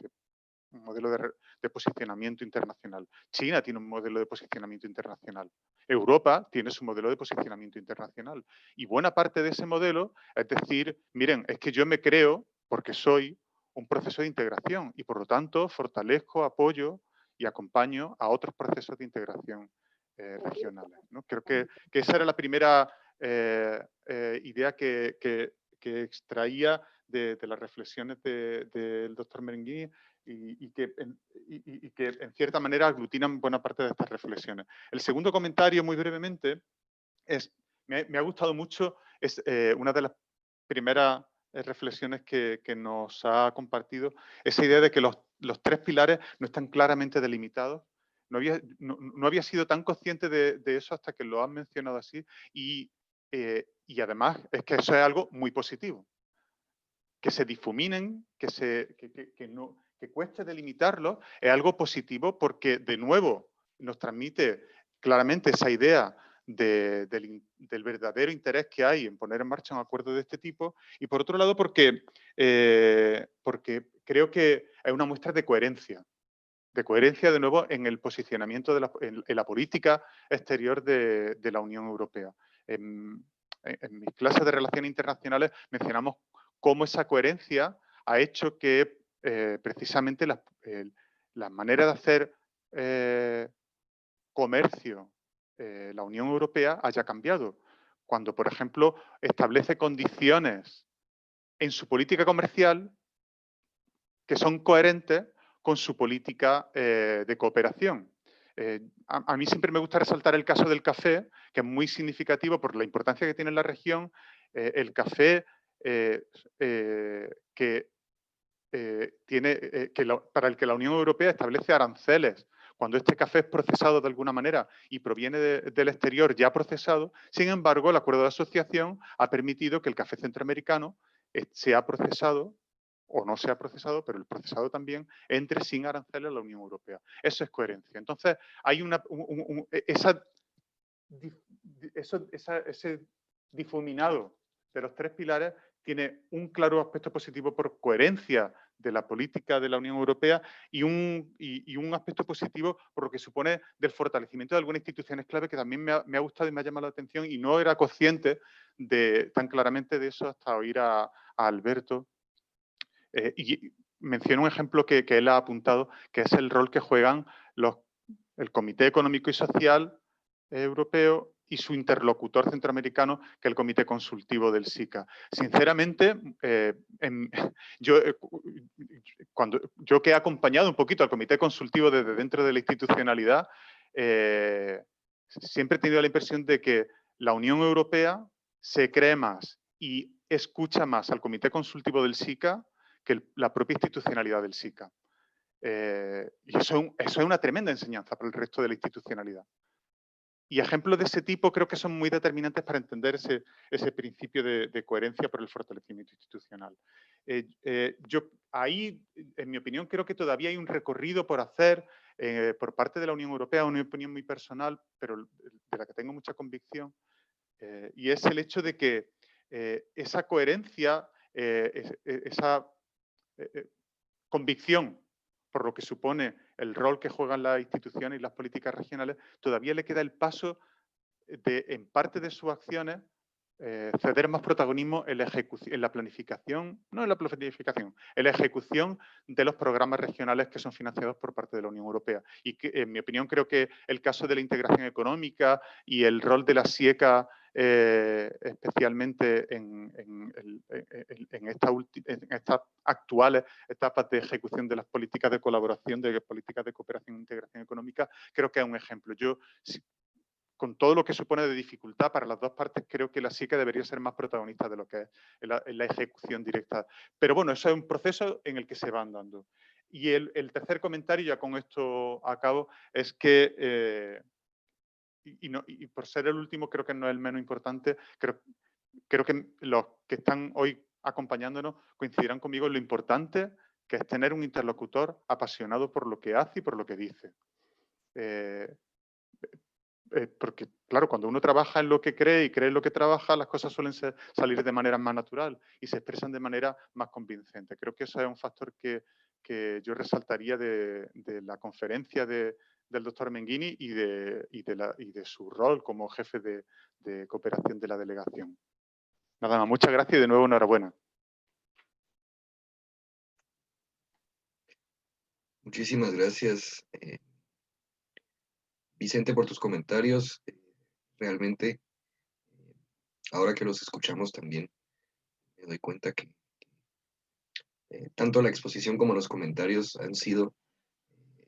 un modelo de posicionamiento internacional. China tiene un modelo de posicionamiento internacional. Europa tiene su modelo de posicionamiento internacional. Y buena parte de ese modelo es decir, miren, es que yo me creo, porque soy un proceso de integración y por lo tanto fortalezco, apoyo y acompaño a otros procesos de integración regionales, ¿no? Creo que esa era la primera idea que extraía de las reflexiones del doctor Merenguini y que en cierta manera aglutinan buena parte de estas reflexiones. El segundo comentario, muy brevemente, me ha gustado mucho, es una de las primeras reflexiones que nos ha compartido, esa idea de que los tres pilares no están claramente delimitados. No había sido tan consciente de eso hasta que lo han mencionado así y además es que eso es algo muy positivo. Que se difuminen, que cueste delimitarlo, es algo positivo porque, de nuevo, nos transmite claramente esa idea del verdadero interés que hay en poner en marcha un acuerdo de este tipo y, por otro lado, porque creo que es una muestra de coherencia de nuevo en el posicionamiento en la política exterior de la Unión Europea. En mis clases de Relaciones Internacionales mencionamos cómo esa coherencia ha hecho que precisamente la manera de hacer comercio la Unión Europea haya cambiado. Cuando, por ejemplo, establece condiciones en su política comercial que son coherentes con su política de cooperación. A mí siempre me gusta resaltar el caso del café, que es muy significativo por la importancia que tiene en la región. El café para el que la Unión Europea establece aranceles cuando este café es procesado de alguna manera y proviene del exterior ya procesado. Sin embargo, el acuerdo de asociación ha permitido que el café centroamericano sea procesado o no sea procesado, pero el procesado también entre sin aranceles a la Unión Europea. Eso es coherencia. Entonces, hay ese difuminado de los tres pilares tiene un claro aspecto positivo por coherencia de la política de la Unión Europea y un aspecto positivo por lo que supone del fortalecimiento de algunas instituciones clave que también me ha gustado y me ha llamado la atención y no era consciente tan claramente de eso hasta oír a Alberto. Y menciono un ejemplo que él ha apuntado, que es el rol que juegan el Comité Económico y Social Europeo y su interlocutor centroamericano, que es el Comité Consultivo del SICA. Sinceramente, cuando yo que he acompañado un poquito al Comité Consultivo desde dentro de la institucionalidad, siempre he tenido la impresión de que la Unión Europea se cree más y escucha más al Comité Consultivo del SICA que la propia institucionalidad del SICA. Y eso es una tremenda enseñanza para el resto de la institucionalidad. Y ejemplos de ese tipo creo que son muy determinantes para entender ese principio de coherencia por el fortalecimiento institucional. Yo ahí, en mi opinión, creo que todavía hay un recorrido por hacer por parte de la Unión Europea, una opinión muy personal, pero de la que tengo mucha convicción, y es el hecho de que esa coherencia, esa convicción por lo que supone el rol que juegan las instituciones y las políticas regionales, todavía le queda el paso de, en parte de sus acciones, ceder más protagonismo en la planificación, no en la planificación, en la ejecución de los programas regionales que son financiados por parte de la Unión Europea. Y que, en mi opinión, creo que el caso de la integración económica y el rol de la SIECA, especialmente en estas actuales etapas de ejecución de las políticas de colaboración, de políticas de cooperación e integración económica, creo que es un ejemplo. Yo, con todo lo que supone de dificultad para las dos partes, creo que la SICA debería ser más protagonista de lo que es en la ejecución directa. Pero bueno, eso es un proceso en el que se van dando. Y el tercer comentario, ya con esto acabo, es que, y por ser el último, creo que no es el menos importante, creo que los que están hoy acompañándonos coincidirán conmigo en lo importante que es tener un interlocutor apasionado por lo que hace y por lo que dice. Porque, claro, cuando uno trabaja en lo que cree y cree en lo que trabaja, las cosas suelen salir de manera más natural y se expresan de manera más convincente. Creo que eso es un factor que yo resaltaría de la conferencia del doctor Menghini y de su rol como jefe de cooperación de la delegación. Nada más, muchas gracias y de nuevo enhorabuena. Muchísimas gracias, Vicente, por tus comentarios. Realmente, ahora que los escuchamos también, me doy cuenta que tanto la exposición como los comentarios han sido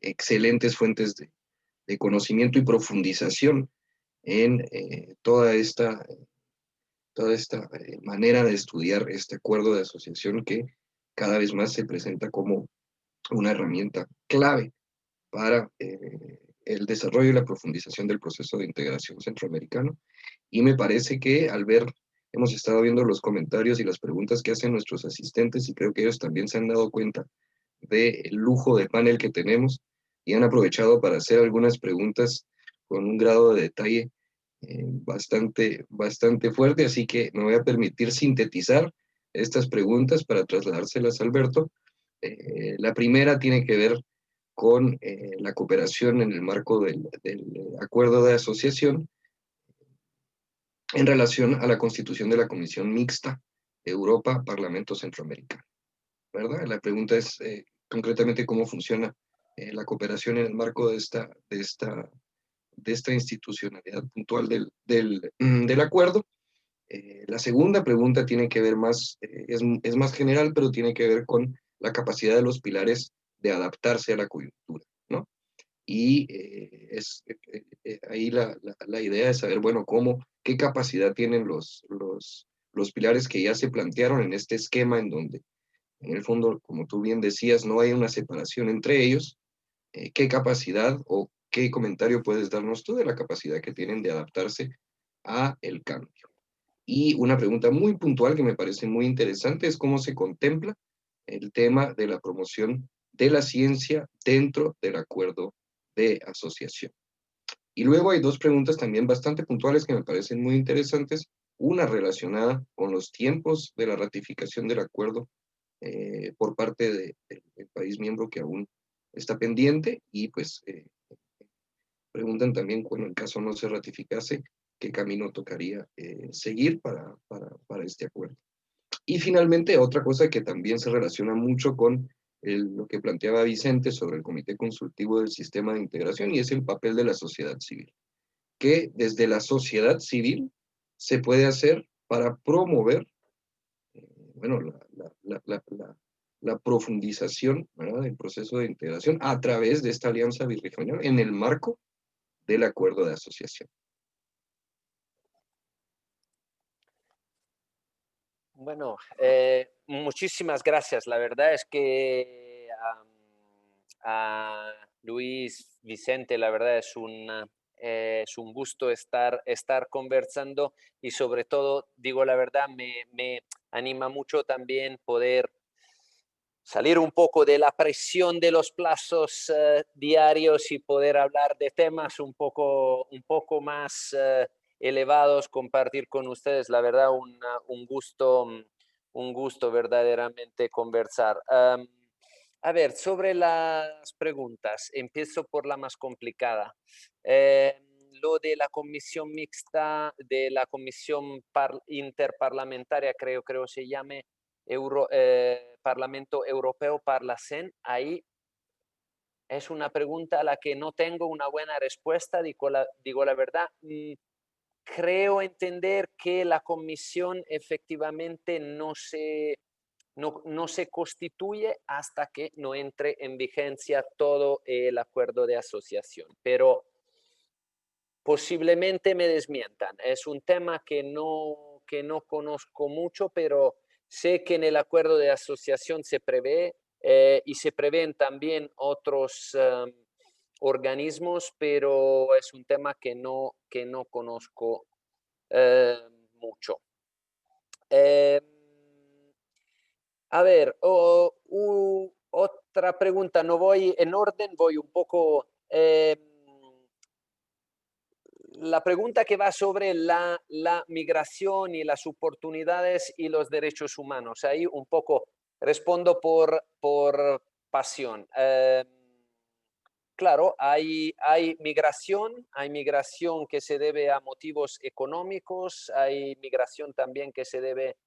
excelentes fuentes de conocimiento y profundización en toda esta manera de estudiar este acuerdo de asociación que cada vez más se presenta como una herramienta clave para el desarrollo y la profundización del proceso de integración centroamericano. Y me parece que hemos estado viendo los comentarios y las preguntas que hacen nuestros asistentes y creo que ellos también se han dado cuenta del lujo de panel que tenemos y han aprovechado para hacer algunas preguntas con un grado de detalle bastante fuerte, así que me voy a permitir sintetizar estas preguntas para trasladárselas a Alberto. La primera tiene que ver con la cooperación en el marco del acuerdo de asociación en relación a la constitución de la Comisión Mixta Europa-Parlamento Centroamericano, ¿verdad? La pregunta es concretamente cómo funciona la cooperación en el marco de esta institucionalidad puntual del acuerdo. La segunda pregunta tiene que ver más, es más general, pero tiene que ver con la capacidad de los pilares de adaptarse a la coyuntura, ¿no? Y ahí la idea es saber, bueno, qué capacidad tienen los pilares que ya se plantearon en este esquema en donde, en el fondo, como tú bien decías, no hay una separación entre ellos. ¿Qué capacidad o qué comentario puedes darnos tú de la capacidad que tienen de adaptarse a el cambio? Y una pregunta muy puntual que me parece muy interesante es cómo se contempla el tema de la promoción de la ciencia dentro del acuerdo de asociación. Y luego hay dos preguntas también bastante puntuales que me parecen muy interesantes. Una relacionada con los tiempos de la ratificación del acuerdo por parte del país miembro que aún está pendiente y pues preguntan también cuando el caso no se ratificase, qué camino tocaría seguir para este acuerdo. Y finalmente, otra cosa que también se relaciona mucho con lo que planteaba Vicente sobre el Comité Consultivo del Sistema de Integración y es el papel de la sociedad civil. que desde la sociedad civil se puede hacer para promover, bueno, la profundización, ¿verdad?, del proceso de integración a través de esta alianza birregional en el marco del acuerdo de asociación. Bueno, muchísimas gracias. La verdad es que a Luis Vicente, la verdad es un gusto estar conversando y sobre todo, digo la verdad, me anima mucho también poder salir un poco de la presión de los plazos diarios y poder hablar de temas un poco más elevados, compartir con ustedes. La verdad, un gusto verdaderamente conversar. A ver, sobre las preguntas, empiezo por la más complicada. Lo de la comisión mixta, de la comisión interparlamentaria, creo se llame, Parlamento Europeo, Parlacen, ahí es una pregunta a la que no tengo una buena respuesta, digo la verdad. Creo entender que la comisión efectivamente no se constituye hasta que no entre en vigencia todo el acuerdo de asociación, pero posiblemente me desmientan. Es un tema que no conozco mucho, pero sé que en el acuerdo de asociación se prevé y se prevén también otros organismos, pero es un tema que no conozco eh, mucho. Eh, a ver, otra pregunta, no voy en orden, voy un poco... la pregunta que va sobre la migración y las oportunidades y los derechos humanos. Ahí un poco respondo por pasión. Claro, hay migración que se debe a motivos económicos, hay migración también que se debe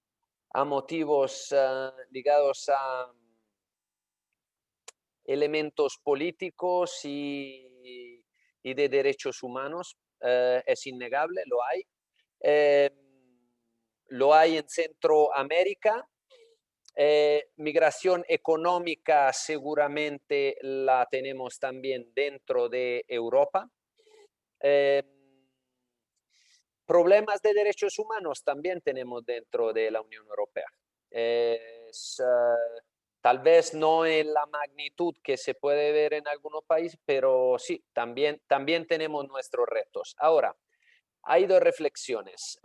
a motivos ligados a elementos políticos y de derechos humanos. Es innegable, lo hay. Eh, lo hay en Centroamérica. Migración económica seguramente la tenemos también dentro de Europa. Problemas de derechos humanos también tenemos dentro de la Unión Europea. Tal vez no en la magnitud que se puede ver en algunos países, pero sí, también tenemos nuestros retos. Ahora, hay dos reflexiones.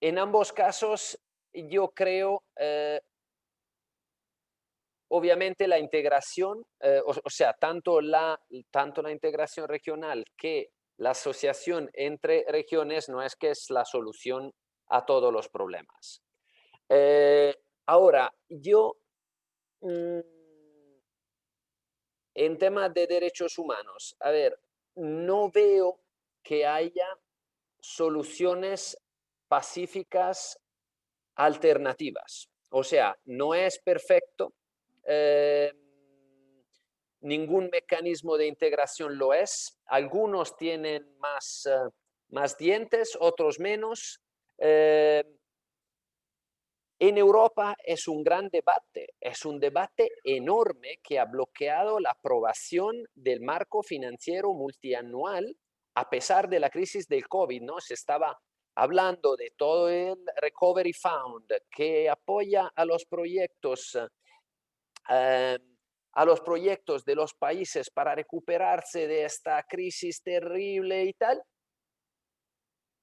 En ambos casos, yo creo, obviamente la integración, o sea, tanto la integración regional que la asociación entre regiones no es que es la solución a todos los problemas. Ahora, yo en temas de derechos humanos, a ver, no veo que haya soluciones pacíficas alternativas. O sea, no es perfecto. Ningún mecanismo de integración lo es. Algunos tienen más dientes, otros menos. En Europa es un gran debate, es un debate enorme que ha bloqueado la aprobación del marco financiero multianual a pesar de la crisis del COVID, ¿no? Se estaba hablando de todo el Recovery Fund que apoya a los proyectos de los países para recuperarse de esta crisis terrible y tal.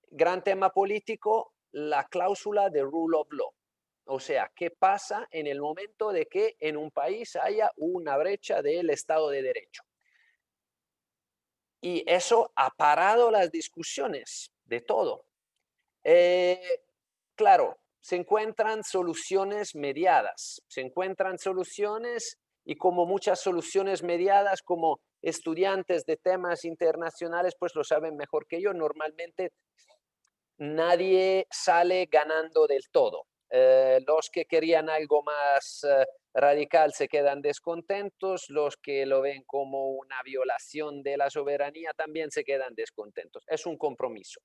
Gran tema político, la cláusula de rule of law. O sea, ¿qué pasa en el momento de que en un país haya una brecha del Estado de Derecho? Y eso ha parado las discusiones de todo. Claro, se encuentran soluciones mediadas, se encuentran soluciones y como muchas soluciones mediadas, como estudiantes de temas internacionales, pues lo saben mejor que yo, normalmente nadie sale ganando del todo. Los que querían algo más radical se quedan descontentos, los que lo ven como una violación de la soberanía también se quedan descontentos. Es un compromiso.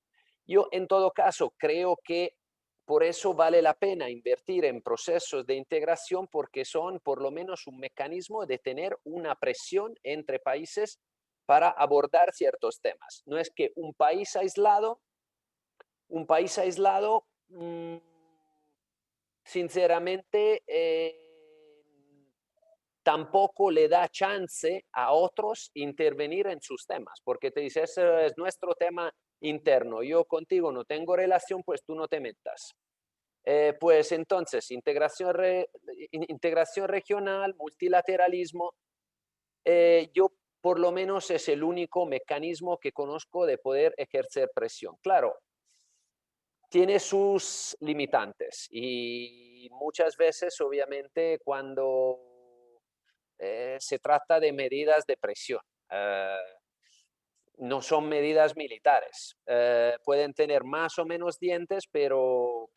Yo, en todo caso, creo que por eso vale la pena invertir en procesos de integración porque son por lo menos un mecanismo de tener una presión entre países para abordar ciertos temas. No es que un país aislado, sinceramente, tampoco le da chance a otros intervenir en sus temas, porque te dice, ese es nuestro tema interno, yo contigo no tengo relación, pues tú no te metas. Pues entonces, integración regional, multilateralismo, yo por lo menos es el único mecanismo que conozco de poder ejercer presión. Claro, tiene sus limitantes y muchas veces, obviamente, cuando se trata de medidas de presión. No son medidas militares. Pueden tener más o menos dientes, pero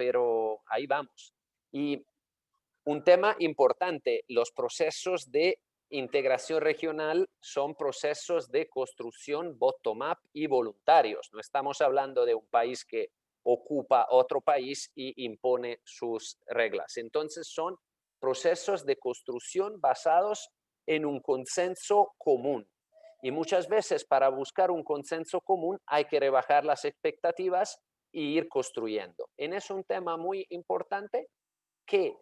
ahí vamos. Y un tema importante, los procesos de integración regional son procesos de construcción bottom-up y voluntarios. No estamos hablando de un país que ocupa otro país y impone sus reglas. Entonces son procesos de construcción basados en un consenso común. Y muchas veces para buscar un consenso común hay que rebajar las expectativas e ir construyendo. En eso un tema muy importante que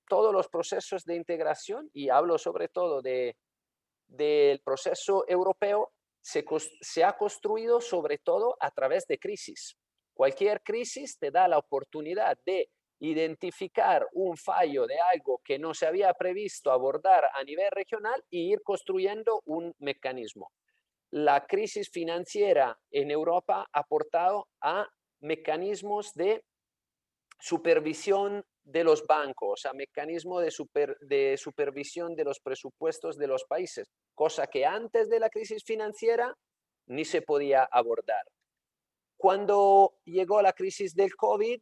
todos los procesos de integración, y hablo sobre todo del proceso europeo, se ha construido sobre todo a través de crisis. Cualquier crisis te da la oportunidad de identificar un fallo de algo que no se había previsto abordar a nivel regional e ir construyendo un mecanismo. La crisis financiera en Europa ha aportado a mecanismos de supervisión de los bancos, a mecanismo de supervisión de los presupuestos de los países, cosa que antes de la crisis financiera ni se podía abordar. Cuando llegó la crisis del COVID,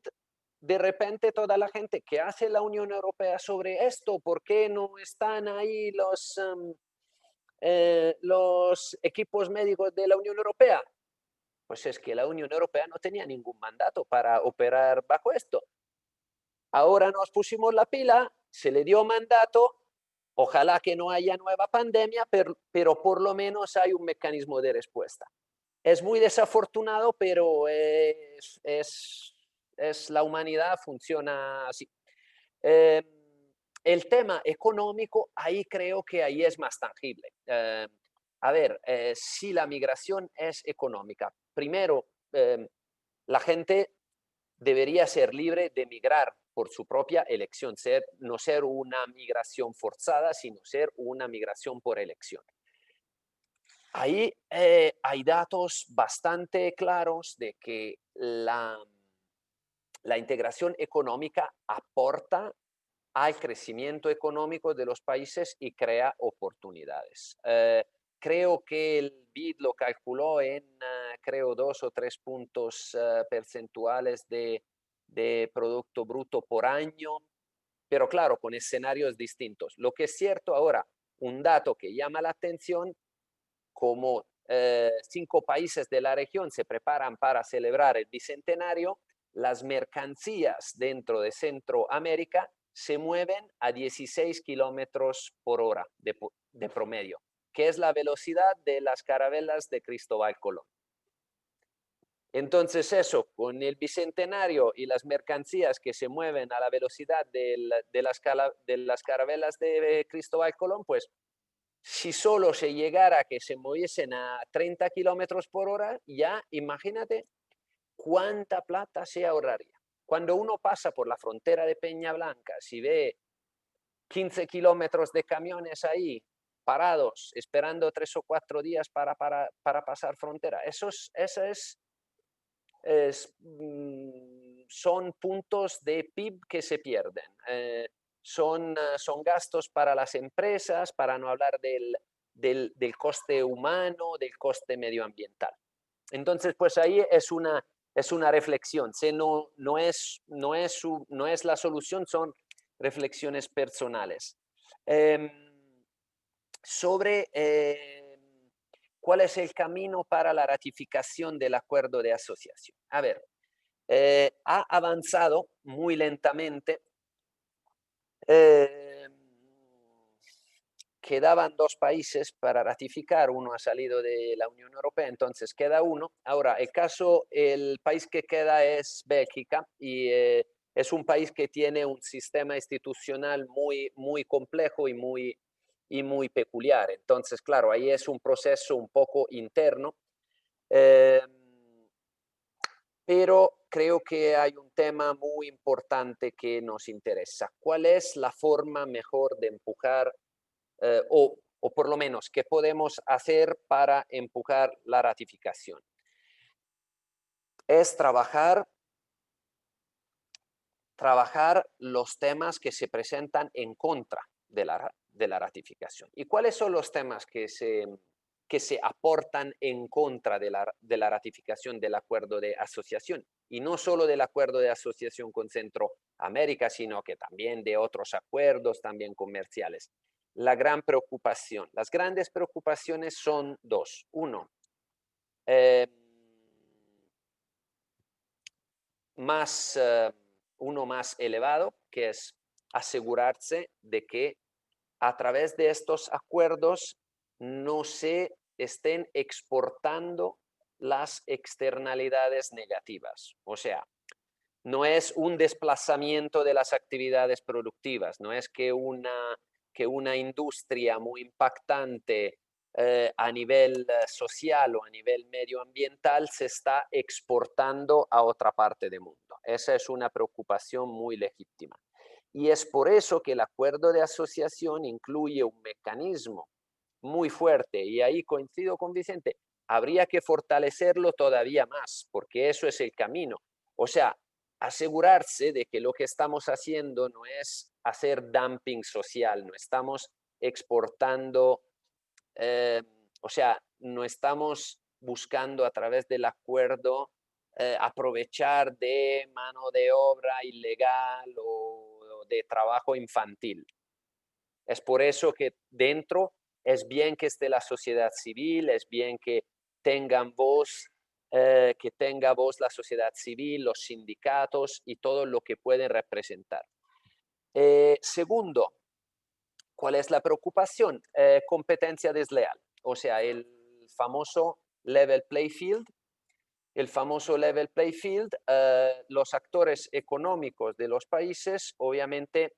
de repente toda la gente, ¿qué hace la Unión Europea sobre esto? ¿Por qué no están ahí los equipos médicos de la Unión Europea? Pues es que la Unión Europea no tenía ningún mandato para operar bajo esto. Ahora nos pusimos la pila, se le dio mandato, ojalá que no haya nueva pandemia, pero por lo menos hay un mecanismo de respuesta. Es muy desafortunado, pero es la humanidad, funciona así. El tema económico, ahí creo que ahí es más tangible. A ver, si la migración es económica, primero, la gente debería ser libre de migrar por su propia elección, no ser una migración forzada, sino ser una migración por elección. Ahí hay datos bastante claros de que la integración económica aporta al crecimiento económico de los países y crea oportunidades. Creo que el BID lo calculó en, creo, 2 o 3 puntos percentuales de Producto Bruto por año, pero claro, con escenarios distintos. Lo que es cierto ahora, un dato que llama la atención, como 5 países de la región se preparan para celebrar el bicentenario, las mercancías dentro de Centroamérica se mueven a 16 kilómetros por hora de promedio, que es la velocidad de las carabelas de Cristóbal Colón. Entonces eso, con el bicentenario y las mercancías que se mueven a la velocidad de las carabelas de Cristóbal Colón, pues si solo se llegara a que se moviesen a 30 kilómetros por hora, ya imagínate cuánta plata se ahorraría. Cuando uno pasa por la frontera de Peña Blanca, si ve 15 kilómetros de camiones ahí parados, esperando 3 o 4 días para pasar frontera, son puntos de PIB que se pierden. Son gastos para las empresas, para no hablar del coste humano, del coste medioambiental. Entonces, pues ahí es una reflexión. No es la solución, son reflexiones personales. Sobre cuál es el camino para la ratificación del acuerdo de asociación. A ver, ha avanzado muy lentamente. Quedaban 2 países para ratificar, uno ha salido de la Unión Europea, entonces queda uno. Ahora, el país que queda es Bélgica y es un país que tiene un sistema institucional muy complejo y muy peculiar. Entonces, claro, ahí es un proceso un poco interno. Eh, pero creo que hay un tema muy importante que nos interesa. ¿Cuál es la forma mejor de empujar o por lo menos qué podemos hacer para empujar la ratificación? Es trabajar los temas que se presentan en contra de la ratificación. ¿Y cuáles son los temas que se aportan en contra de la ratificación del acuerdo de asociación? Y no solo del acuerdo de asociación con Centroamérica, sino que también de otros acuerdos, también comerciales. La gran preocupación, las grandes preocupaciones son 2. Uno, uno más elevado, que es asegurarse de que a través de estos acuerdos no se estén exportando las externalidades negativas. O sea, no es un desplazamiento de las actividades productivas, no es que una industria muy impactante a nivel social o a nivel medioambiental se está exportando a otra parte del mundo. Esa es una preocupación muy legítima. Y es por eso que el acuerdo de asociación incluye un mecanismo muy fuerte, y ahí coincido con Vicente, habría que fortalecerlo todavía más, porque eso es el camino. O sea, asegurarse de que lo que estamos haciendo no es hacer dumping social, no estamos exportando, o sea, no estamos buscando a través del acuerdo aprovechar de mano de obra ilegal o de trabajo infantil. Es por eso que dentro es bien que esté la sociedad civil, es bien que tengan voz, que tenga voz la sociedad civil, los sindicatos y todo lo que pueden representar. Segundo, ¿cuál es la preocupación? Competencia desleal, o sea, el famoso level play field. El famoso level play field, los actores económicos de los países obviamente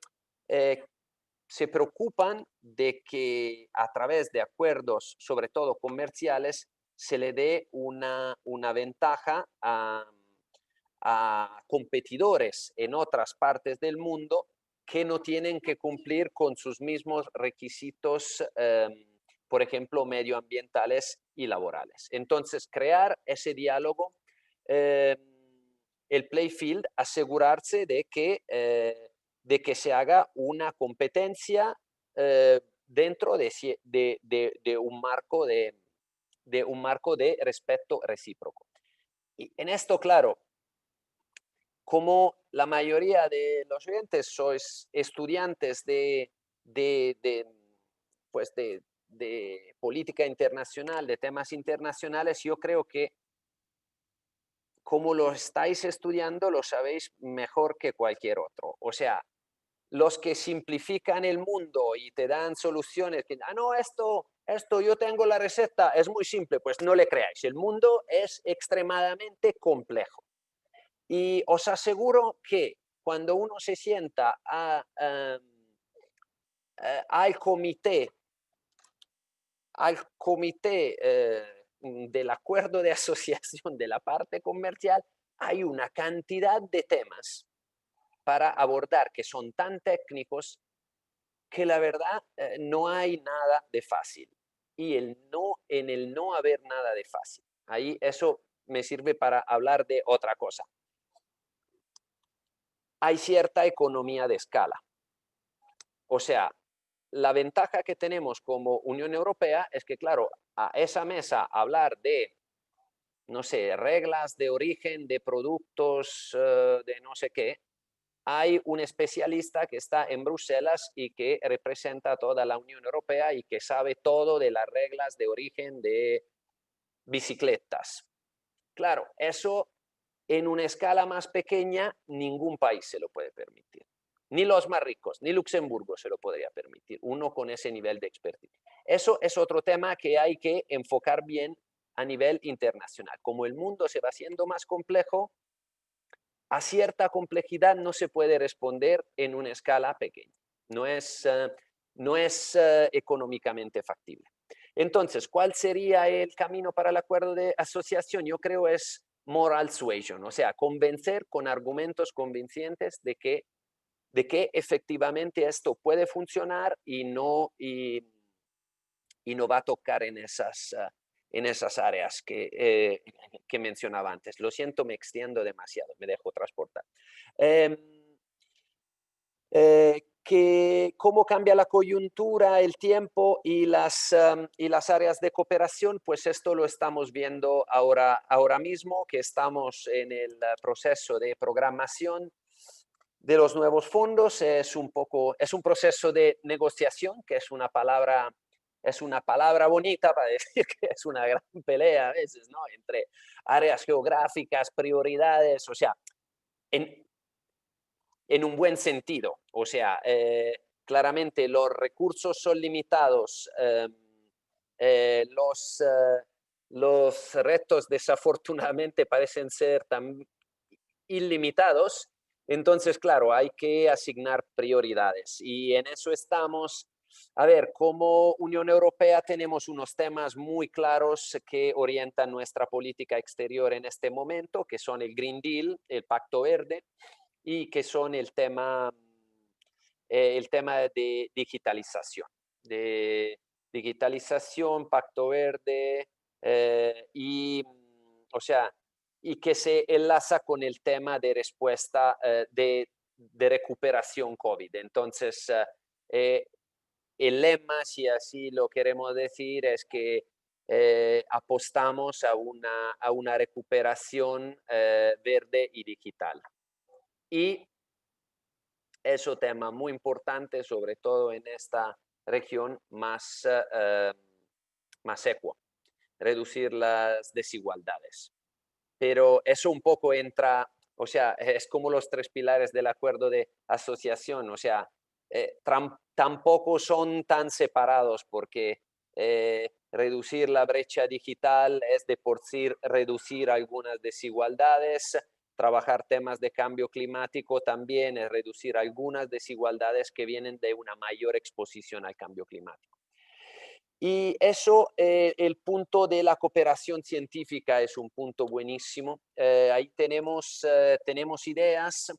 se preocupan de que a través de acuerdos, sobre todo comerciales, se le dé una ventaja a competidores en otras partes del mundo que no tienen que cumplir con sus mismos requisitos, por ejemplo, medioambientales y laborales. Entonces, crear ese diálogo, el playfield, asegurarse de que se haga una competencia dentro de un marco de respeto recíproco. Y en esto, claro, como la mayoría de los oyentes sois estudiantes pues de política internacional, de temas internacionales, yo creo que como lo estáis estudiando, lo sabéis mejor que cualquier otro. O sea, los que simplifican el mundo y te dan soluciones, que, no, esto, yo tengo la receta, es muy simple, pues no le creáis. El mundo es extremadamente complejo. Y os aseguro que cuando uno se sienta al comité del acuerdo de asociación de la parte comercial, hay una cantidad de temas para abordar que son tan técnicos que la verdad no hay nada de fácil. Y en el no haber nada de fácil. Ahí eso me sirve para hablar de otra cosa. Hay cierta economía de escala. O sea, la ventaja que tenemos como Unión Europea es que, claro, a esa mesa hablar de, no sé, reglas de origen de productos de no sé qué, hay un especialista que está en Bruselas y que representa a toda la Unión Europea y que sabe todo de las reglas de origen de bicicletas. Claro, eso en una escala más pequeña ningún país se lo puede permitir. Ni los más ricos, ni Luxemburgo se lo podría permitir, uno con ese nivel de expertise. Eso es otro tema que hay que enfocar bien a nivel internacional. Como el mundo se va haciendo más complejo, a cierta complejidad no se puede responder en una escala pequeña. No es económicamente factible. Entonces, ¿cuál sería el camino para el acuerdo de asociación? Yo creo es moral suasion, o sea, convencer con argumentos convincentes de que efectivamente esto puede funcionar y no va a tocar en esas áreas que mencionaba antes. Lo siento, me extiendo demasiado, me dejo transportar. Em, ¿Cómo cambia la coyuntura, el tiempo y las áreas de cooperación? Pues esto lo estamos viendo ahora mismo, que estamos en el proceso de programación de los nuevos fondos. Es un proceso de negociación, que es una palabra bonita para decir que es una gran pelea a veces, ¿no? Entre áreas geográficas, prioridades, o sea, en un buen sentido. O sea, claramente los recursos son limitados, los retos desafortunadamente parecen ser tan ilimitados. Entonces, claro, hay que asignar prioridades y en eso estamos. A ver, como Unión Europea tenemos unos temas muy claros que orientan nuestra política exterior en este momento, que son el Green Deal, el Pacto Verde, y que son el tema de digitalización. De digitalización, Pacto Verde, o sea, y que se enlaza con el tema de respuesta de recuperación COVID. Entonces, el lema, si así lo queremos decir, es que apostamos a una recuperación verde y digital. Y es un tema muy importante, sobre todo en esta región más ecua, reducir las desigualdades. Pero eso un poco entra, o sea, es como los 3 pilares del acuerdo de asociación, o sea, tampoco son tan separados porque reducir la brecha digital es de por sí reducir algunas desigualdades, trabajar temas de cambio climático también es reducir algunas desigualdades que vienen de una mayor exposición al cambio climático. Y eso, el punto de la cooperación científica es un punto buenísimo. Ahí tenemos ideas,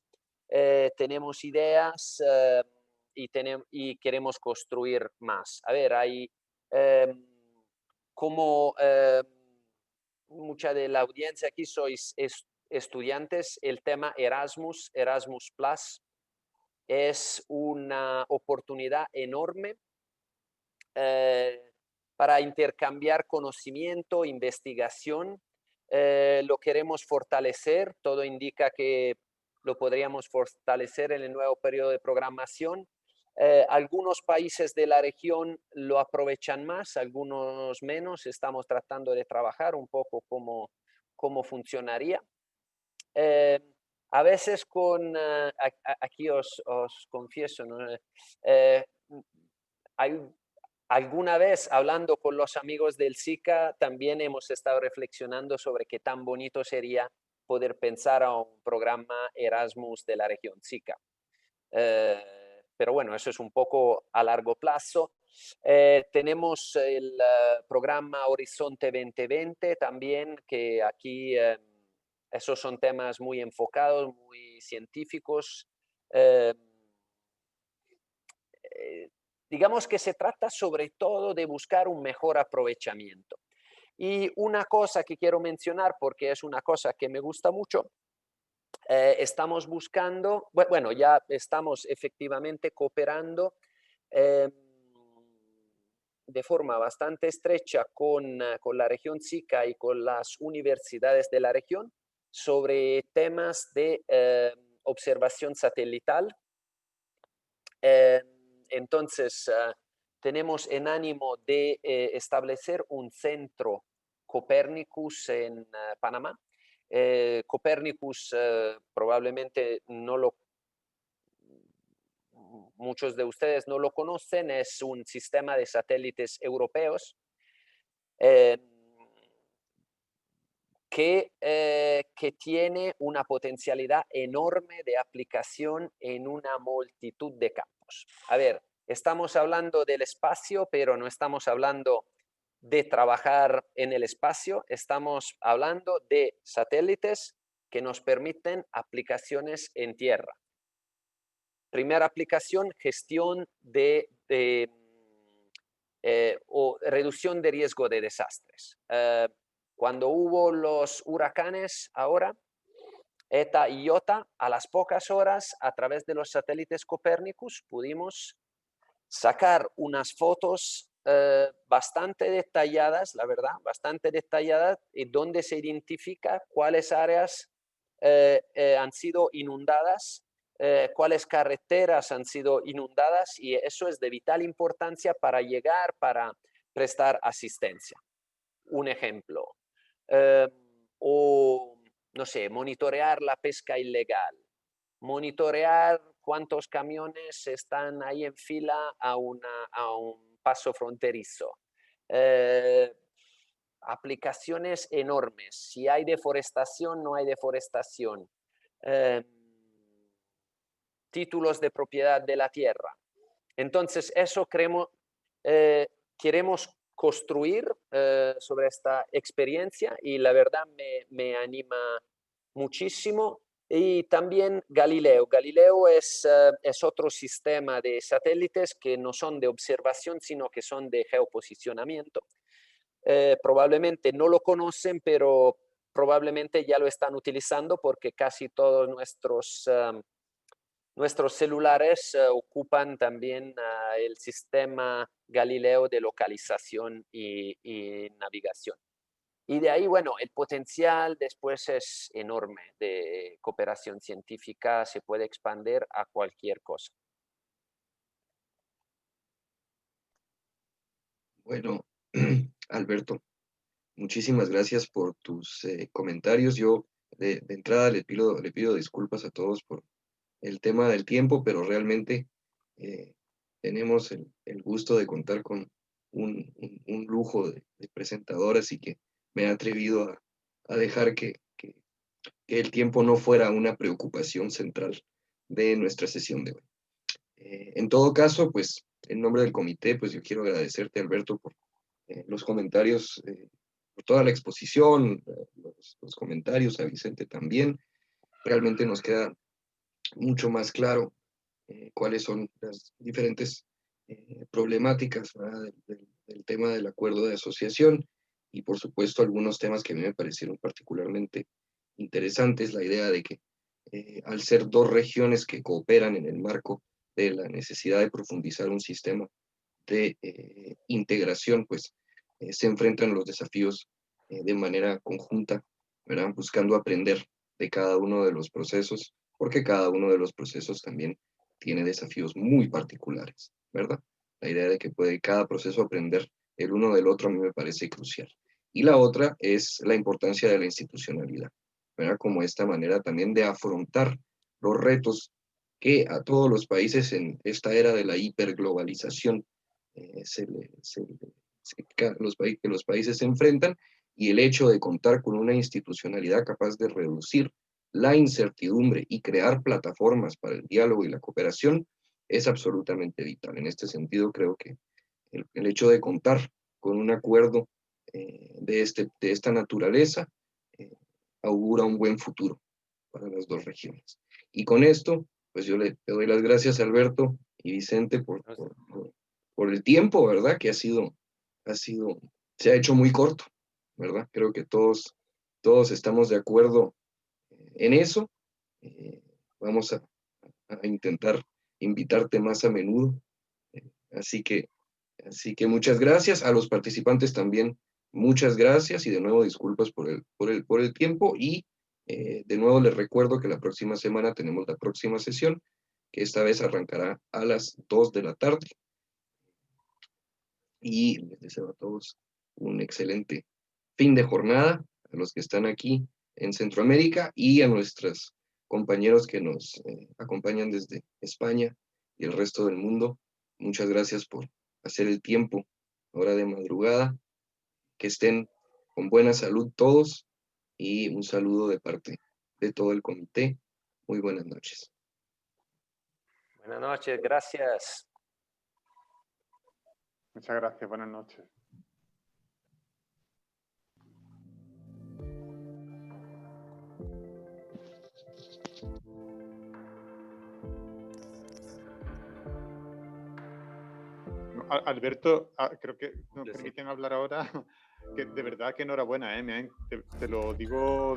y queremos construir más. A ver, hay como mucha de la audiencia aquí sois estudiantes, el tema Erasmus Plus, es una oportunidad enorme para intercambiar conocimiento, investigación. Lo queremos fortalecer, todo indica que lo podríamos fortalecer en el nuevo periodo de programación. Algunos países de la región lo aprovechan más, algunos menos. Estamos tratando de trabajar un poco cómo funcionaría. A veces aquí os confieso, ¿no? Alguna vez hablando con los amigos del SICA, también hemos estado reflexionando sobre qué tan bonito sería poder pensar a un programa Erasmus de la región SICA. Pero bueno, eso es un poco a largo plazo. Tenemos el programa Horizonte 2020 también, que aquí esos son temas muy enfocados, muy científicos. Digamos que se trata sobre todo de buscar un mejor aprovechamiento. Y una cosa que quiero mencionar, porque es una cosa que me gusta mucho, estamos buscando, bueno, ya estamos efectivamente cooperando de forma bastante estrecha con la región SICA y con las universidades de la región sobre temas de observación satelital. Entonces, tenemos en ánimo de establecer un centro Copernicus en Panamá. Copernicus probablemente muchos de ustedes no lo conocen, es un sistema de satélites europeos que tiene una potencialidad enorme de aplicación en una multitud de campos. A ver, estamos hablando del espacio, pero no estamos hablando de trabajar en el espacio, estamos hablando de satélites que nos permiten aplicaciones en tierra. Primera aplicación, gestión o reducción de riesgo de desastres. Cuando hubo los huracanes ahora, ETA y IOTA, a las pocas horas, a través de los satélites Copernicus, pudimos sacar unas fotos bastante detalladas, la verdad, bastante detalladas, y donde se identifica cuáles áreas han sido inundadas, cuáles carreteras han sido inundadas, y eso es de vital importancia para llegar, para prestar asistencia. Un ejemplo. O, no sé, monitorear la pesca ilegal, monitorear cuántos camiones están ahí en fila a un paso fronterizo. Aplicaciones enormes. Si hay deforestación, no hay deforestación. Títulos de propiedad de la tierra. Entonces, eso queremos construir sobre esta experiencia, y la verdad me anima muchísimo. Y también Galileo. Galileo es otro sistema de satélites que no son de observación, sino que son de geoposicionamiento. Probablemente no lo conocen, pero probablemente ya lo están utilizando, porque casi todos nuestros celulares ocupan también el sistema Galileo de localización y navegación. Y de ahí, bueno, el potencial después es enorme de cooperación científica, se puede expandir a cualquier cosa. Bueno, Alberto, muchísimas gracias por tus comentarios. Yo de entrada le pido disculpas a todos por el tema del tiempo, pero realmente tenemos el gusto de contar con un lujo de presentador, así que me he atrevido a dejar que el tiempo no fuera una preocupación central de nuestra sesión de hoy. En todo caso, pues en nombre del comité, pues yo quiero agradecerte, Alberto, por los comentarios, por toda la exposición, los comentarios, a Vicente también. Realmente nos queda mucho más claro cuáles son las diferentes problemáticas del tema del acuerdo de asociación, y por supuesto algunos temas que a mí me parecieron particularmente interesantes, la idea de que al ser dos regiones que cooperan en el marco de la necesidad de profundizar un sistema de integración, pues se enfrentan los desafíos de manera conjunta, ¿verdad? Buscando aprender de cada uno de los procesos, porque cada uno de los procesos también tiene desafíos muy particulares, ¿verdad? La idea de que puede cada proceso aprender el uno del otro a mí me parece crucial. Y la otra es la importancia de la institucionalidad, ¿verdad? Como esta manera también de afrontar los retos que a todos los países en esta era de la hiperglobalización que los países se enfrentan, y el hecho de contar con una institucionalidad capaz de reducir la incertidumbre y crear plataformas para el diálogo y la cooperación es absolutamente vital. En este sentido, creo que el hecho de contar con un acuerdo de esta naturaleza augura un buen futuro para las dos regiones. Y con esto, pues yo le doy las gracias a Alberto y Vicente por el tiempo, ¿verdad? Que se ha hecho muy corto, ¿verdad? Creo que todos estamos de acuerdo en eso. Vamos a intentar invitarte más a menudo. Así que muchas gracias. A los participantes también, muchas gracias, y de nuevo disculpas por el tiempo, y De nuevo les recuerdo que la próxima semana tenemos la próxima sesión, que esta vez arrancará a las 2 de la tarde. Y les deseo a todos un excelente fin de jornada, a los que están aquí en Centroamérica y a nuestros compañeros que nos acompañan desde España y el resto del mundo. Muchas gracias por hacer el tiempo, hora de madrugada. Que estén con buena salud todos y un saludo de parte de todo el comité. Muy buenas noches. Buenas noches, gracias. Muchas gracias, buenas noches. Alberto, creo que nos permiten hablar ahora, que de verdad que enhorabuena, te lo digo